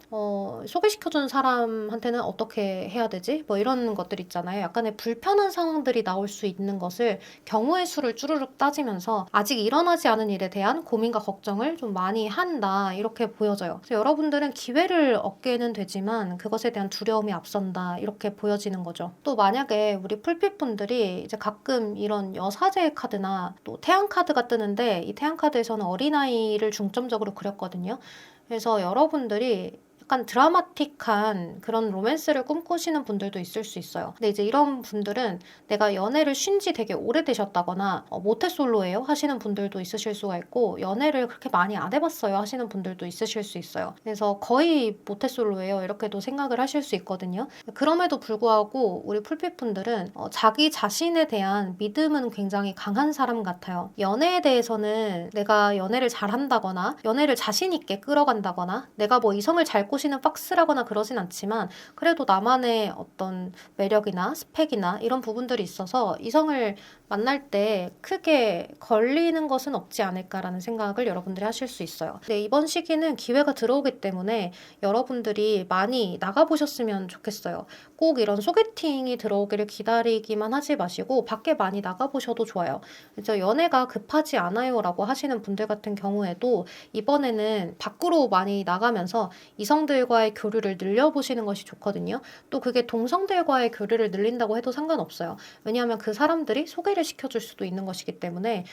소개시켜준 사람한테는 어떻게 해야 되지? 뭐 이런 것들 있잖아요. 약간의 불편한 상황들이 나올 수 있는 것을 경우의 수를 쭈르륵 따지면서 아직 일어나지 않은 일에 대한 고민과 걱정을 좀 많이 한다 이렇게 보여져요. 그래서 여러분들은 기회를 얻게는 되지만 그것에 대한 두려움이 앞선다 이렇게 보여지는 거죠. 또 만약에 우리 풀핏분들이 이제 가끔 이런 여사제 카드나 또 태양 카드가 뜨는데 이 태양 카드에서는 어린아이를 중점적으로 그렸거든요. 그래서 여러분들이 약간 드라마틱한 그런 로맨스를 꿈꾸시는 분들도 있을 수 있어요. 근데 이제 이런 분들은 내가 연애를 쉰 지 되게 오래되셨다거나 모태솔로예요 하시는 분들도 있으실 수가 있고 연애를 그렇게 많이 안 해봤어요 하시는 분들도 있으실 수 있어요. 그래서 거의 모태솔로예요 이렇게도 생각을 하실 수 있거든요. 그럼에도 불구하고 우리 풀핏분들은 자기 자신에 대한 믿음은 굉장히 강한 사람 같아요. 연애에 대해서는 내가 연애를 잘한다거나 연애를 자신 있게 끌어간다거나 내가 뭐 이성을 잘 꼬시는 박스라거나 그러진 않지만 그래도 나만의 어떤 매력이나 스펙이나 이런 부분들이 있어서 이성을 만날 때 크게 걸리는 것은 없지 않을까라는 생각을 여러분들이 하실 수 있어요. 근데 이번 시기는 기회가 들어오기 때문에 여러분들이 많이 나가보셨으면 좋겠어요. 꼭 이런 소개팅이 들어오기를 기다리기만 하지 마시고 밖에 많이 나가보셔도 좋아요. 그래서 연애가 급하지 않아요 라고 하시는 분들 같은 경우에도 이번에는 밖으로 많이 나가면서 이성들과의 교류를 늘려보시는 것이 좋거든요. 또 그게 동성들과의 교류를 늘린다고 해도 상관없어요. 왜냐하면 그 사람들이 소개를 시켜줄 수도 있는 것이기 때문에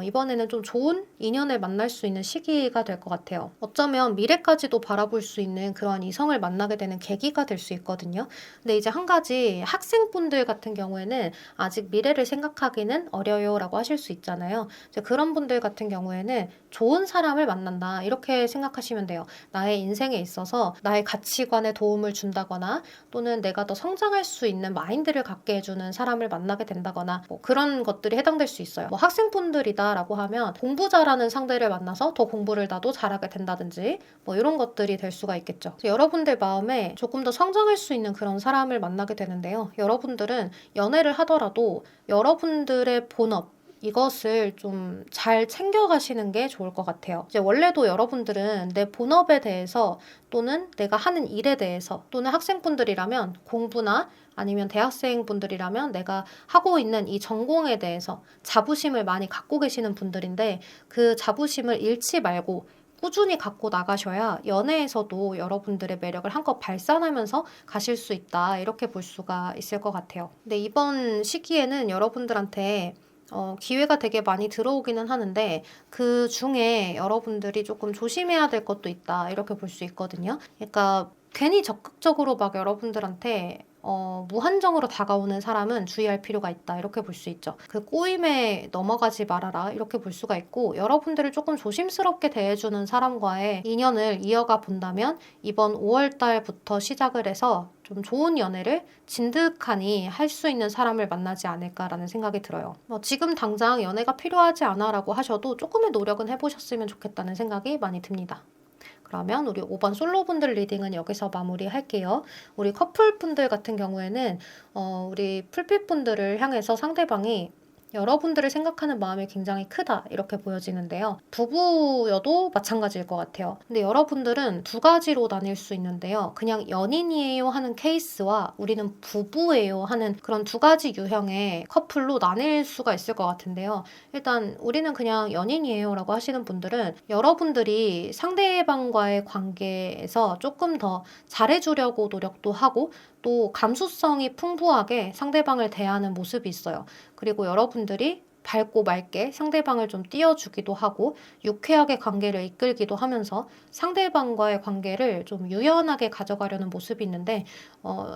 이번에는 좀 좋은 인연을 만날 수 있는 시기가 될 것 같아요. 어쩌면 미래까지도 바라볼 수 있는 그런 이성을 만나게 되는 계기가 될 수 있거든요. 근데 이제 한 가지 학생분들 같은 경우에는 아직 미래를 생각하기는 어려요 라고 하실 수 있잖아요. 이제 그런 분들 같은 경우에는 좋은 사람을 만난다 이렇게 생각하시면 돼요. 나의 인생에 있어서 나의 가치관에 도움을 준다거나 또는 내가 더 성장할 수 있는 마인드를 갖게 해주는 사람을 만나게 된다거나 뭐 그런 것들이 해당될 수 있어요. 뭐 학생분들이다 라고 하면 공부 잘하는 상대를 만나서 더 공부를 나도 잘하게 된다든지 뭐 이런 것들이 될 수가 있겠죠. 여러분들 마음에 조금 더 성장할 수 있는 그런 사람을 만나게 되는데요. 여러분들은 연애를 하더라도 여러분들의 본업 이것을 좀 잘 챙겨가시는 게 좋을 것 같아요. 이제 원래도 여러분들은 내 본업에 대해서 또는 내가 하는 일에 대해서 또는 학생분들이라면 공부나 아니면 대학생분들이라면 내가 하고 있는 이 전공에 대해서 자부심을 많이 갖고 계시는 분들인데 그 자부심을 잃지 말고 꾸준히 갖고 나가셔야 연애에서도 여러분들의 매력을 한껏 발산하면서 가실 수 있다 이렇게 볼 수가 있을 것 같아요. 근데 이번 시기에는 여러분들한테 기회가 되게 많이 들어오기는 하는데 그 중에 여러분들이 조금 조심해야 될 것도 있다 이렇게 볼 수 있거든요. 그러니까 괜히 적극적으로 막 여러분들한테 무한정으로 다가오는 사람은 주의할 필요가 있다 이렇게 볼 수 있죠. 그 꼬임에 넘어가지 말아라 이렇게 볼 수가 있고 여러분들을 조금 조심스럽게 대해주는 사람과의 인연을 이어가 본다면 이번 5월 달부터 시작을 해서 좀 좋은 연애를 진득하니 할 수 있는 사람을 만나지 않을까라는 생각이 들어요. 지금 당장 연애가 필요하지 않아라고 하셔도 조금의 노력은 해보셨으면 좋겠다는 생각이 많이 듭니다. 그러면 우리 5번 솔로분들 리딩은 여기서 마무리할게요. 우리 커플분들 같은 경우에는 우리 풀핏분들을 향해서 상대방이 여러분들을 생각하는 마음이 굉장히 크다 이렇게 보여지는데요. 부부여도 마찬가지일 것 같아요. 근데 여러분들은 두 가지로 나뉠 수 있는데요. 그냥 연인이에요 하는 케이스와 우리는 부부예요 하는 그런 두 가지 유형의 커플로 나뉠 수가 있을 것 같은데요. 일단 우리는 그냥 연인이에요 라고 하시는 분들은 여러분들이 상대방과의 관계에서 조금 더 잘해주려고 노력도 하고 또 감수성이 풍부하게 상대방을 대하는 모습이 있어요. 그리고 여러분들이 밝고 맑게 상대방을 좀 띄워주기도 하고 유쾌하게 관계를 이끌기도 하면서 상대방과의 관계를 좀 유연하게 가져가려는 모습이 있는데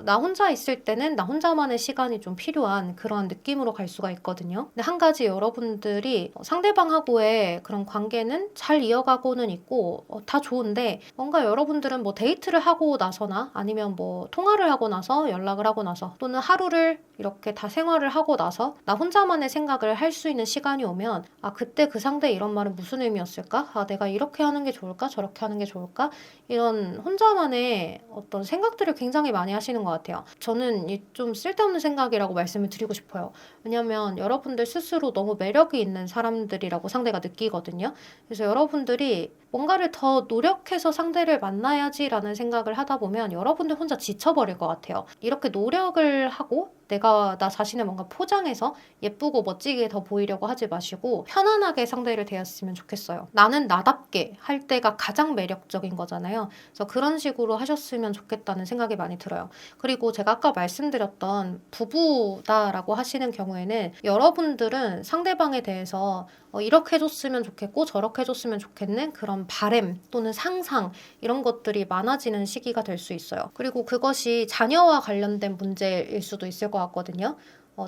나 혼자 있을 때는 나 혼자만의 시간이 좀 필요한 그런 느낌으로 갈 수가 있거든요. 근데 한 가지 여러분들이 상대방하고의 그런 관계는 잘 이어가고는 있고 다 좋은데 뭔가 여러분들은 뭐 데이트를 하고 나서나 아니면 뭐 통화를 하고 나서 연락을 하고 나서 또는 하루를 이렇게 다 생활을 하고 나서 나 혼자만의 생각을 할 수 있는 시간이 오면 아, 그때 그 상대 이런 말은 무슨 의미였을까? 아, 내가 이렇게 하는 게 좋을까? 저렇게 하는 게 좋을까? 이런 혼자만의 어떤 생각들을 굉장히 많이 하시는 것 같아요. 저는 이 좀 쓸데없는 생각이라고 말씀을 드리고 싶어요. 왜냐면 여러분들 스스로 너무 매력이 있는 사람들이라고 상대가 느끼거든요. 그래서 여러분들이 뭔가를 더 노력해서 상대를 만나야지라는 생각을 하다 보면 여러분들 혼자 지쳐버릴 것 같아요. 이렇게 노력을 하고 내가 나 자신을 뭔가 포장해서 예쁘고 멋지게 더 보이려고 하지 마시고 편안하게 상대를 대했으면 좋겠어요. 나는 나답게 할 때가 가장 매력적인 거잖아요. 그래서 그런 식으로 하셨으면 좋겠다는 생각이 많이 들어요. 그리고 제가 아까 말씀드렸던 부부다라고 하시는 경우에는 여러분들은 상대방에 대해서 이렇게 해줬으면 좋겠고 저렇게 해줬으면 좋겠는 그런 바램 또는 상상 이런 것들이 많아지는 시기가 될 수 있어요. 그리고 그것이 자녀와 관련된 문제일 수도 있을 것 같거든요.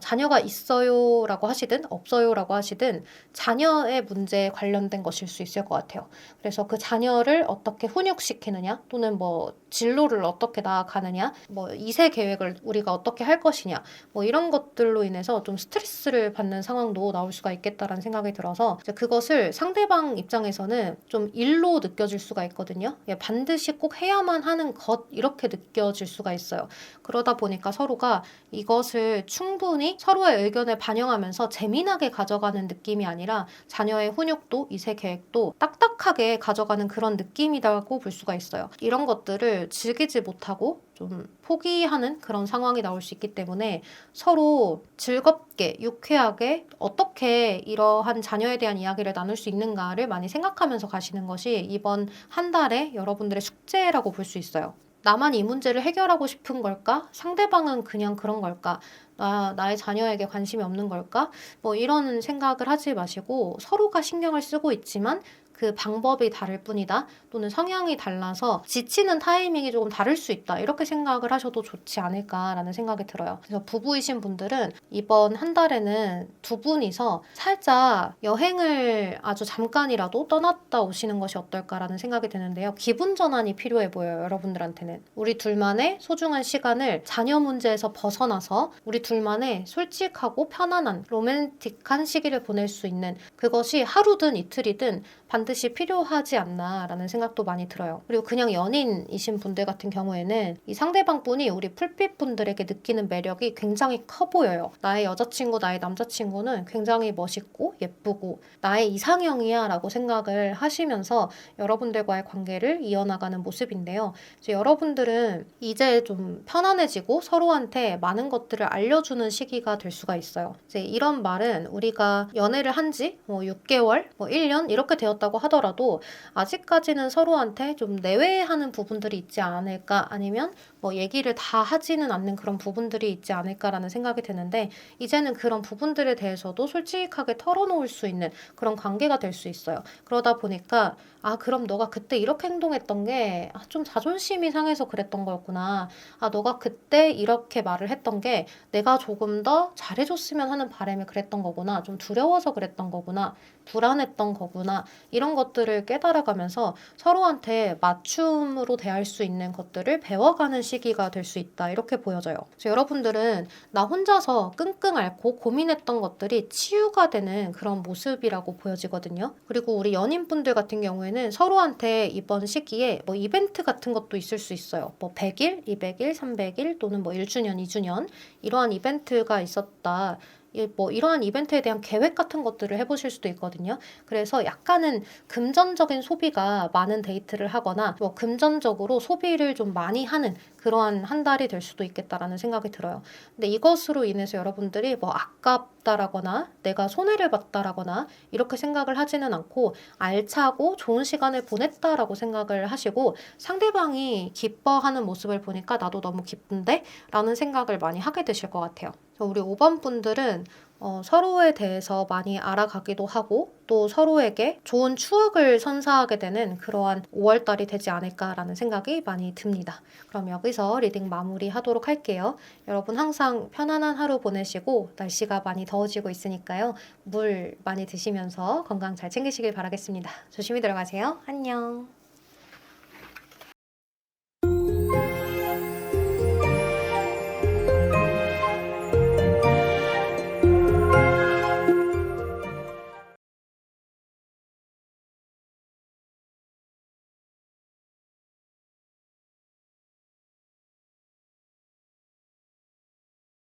자녀가 있어요 라고 하시든 없어요 라고 하시든 자녀의 문제에 관련된 것일 수 있을 것 같아요. 그래서 그 자녀를 어떻게 훈육시키느냐 또는 뭐 진로를 어떻게 나아가느냐 뭐 2세 계획을 우리가 어떻게 할 것이냐 뭐 이런 것들로 인해서 좀 스트레스를 받는 상황도 나올 수가 있겠다라는 생각이 들어서 이제 그것을 상대방 입장에서는 좀 일로 느껴질 수가 있거든요. 반드시 꼭 해야만 하는 것 이렇게 느껴질 수가 있어요. 그러다 보니까 서로가 이것을 충분히 서로의 의견을 반영하면서 재미나게 가져가는 느낌이 아니라 자녀의 훈육도 2세 계획도 딱딱하게 가져가는 그런 느낌이라고 볼 수가 있어요. 이런 것들을 즐기지 못하고 좀 포기하는 그런 상황이 나올 수 있기 때문에 서로 즐겁게 유쾌하게 어떻게 이러한 자녀에 대한 이야기를 나눌 수 있는가를 많이 생각하면서 가시는 것이 이번 한 달의 여러분들의 숙제라고 볼 수 있어요. 나만 이 문제를 해결하고 싶은 걸까? 상대방은 그냥 그런 걸까? 나의 자녀에게 관심이 없는 걸까? 뭐 이런 생각을 하지 마시고 서로가 신경을 쓰고 있지만 그 방법이 다를 뿐이다. 또는 성향이 달라서 지치는 타이밍이 조금 다를 수 있다. 이렇게 생각을 하셔도 좋지 않을까라는 생각이 들어요. 그래서 부부이신 분들은 이번 한 달에는 두 분이서 살짝 여행을 아주 잠깐이라도 떠났다 오시는 것이 어떨까라는 생각이 드는데요. 기분 전환이 필요해 보여요. 여러분들한테는. 우리 둘만의 소중한 시간을 자녀 문제에서 벗어나서 우리 둘만의 솔직하고 편안한 로맨틱한 시기를 보낼 수 있는 그것이 하루든 이틀이든 반드시 필요하지 않나라는 생각도 많이 들어요. 그리고 그냥 연인이신 분들 같은 경우에는 이 상대방 분이 우리 풀빛 분들에게 느끼는 매력이 굉장히 커 보여요. 나의 여자친구, 나의 남자친구는 굉장히 멋있고 예쁘고 나의 이상형이야 라고 생각을 하시면서 여러분들과의 관계를 이어나가는 모습인데요. 이제 여러분들은 이제 좀 편안해지고 서로한테 많은 것들을 알려주는 시기가 될 수가 있어요. 이제 이런 말은 우리가 연애를 한 지 6개월, 1년 이렇게 되었다고 하더라도 아직까지는 서로한테 좀 내외하는 부분들이 있지 않을까 아니면 뭐 얘기를 다 하지는 않는 그런 부분들이 있지 않을까라는 생각이 드는데 이제는 그런 부분들에 대해서도 솔직하게 털어놓을 수 있는 그런 관계가 될 수 있어요. 그러다 보니까 아, 그럼 너가 그때 이렇게 행동했던 게 좀 자존심이 상해서 그랬던 거였구나. 아, 너가 그때 이렇게 말을 했던 게 내가 조금 더 잘해줬으면 하는 바람에 그랬던 거구나. 좀 두려워서 그랬던 거구나. 불안했던 거구나. 이런 것들을 깨달아가면서 서로한테 맞춤으로 대할 수 있는 것들을 배워가는 시기가 될 수 있다. 이렇게 보여져요. 그래서 여러분들은 나 혼자서 끙끙 앓고 고민했던 것들이 치유가 되는 그런 모습이라고 보여지거든요. 그리고 우리 연인분들 같은 경우에는 서로한테 이번 시기에 뭐 이벤트 같은 것도 있을 수 있어요. 뭐 100일, 200일, 300일 또는 뭐 1주년, 2주년 이러한 이벤트가 있었다. 뭐 이러한 이벤트에 대한 계획 같은 것들을 해보실 수도 있거든요. 그래서 약간은 금전적인 소비가 많은 데이트를 하거나 뭐 금전적으로 소비를 좀 많이 하는 그러한 한 달이 될 수도 있겠다라는 생각이 들어요. 근데 이것으로 인해서 여러분들이 뭐 아깝다라거나 내가 손해를 봤다라거나 이렇게 생각을 하지는 않고 알차고 좋은 시간을 보냈다라고 생각을 하시고 상대방이 기뻐하는 모습을 보니까 나도 너무 기쁜데? 라는 생각을 많이 하게 되실 것 같아요. 우리 5번 분들은 서로에 대해서 많이 알아가기도 하고 또 서로에게 좋은 추억을 선사하게 되는 그러한 5월달이 되지 않을까라는 생각이 많이 듭니다. 그럼 여기서 리딩 마무리하도록 할게요. 여러분 항상 편안한 하루 보내시고 날씨가 많이 더워지고 있으니까요. 물 많이 드시면서 건강 잘 챙기시길 바라겠습니다. 조심히 들어가세요. 안녕.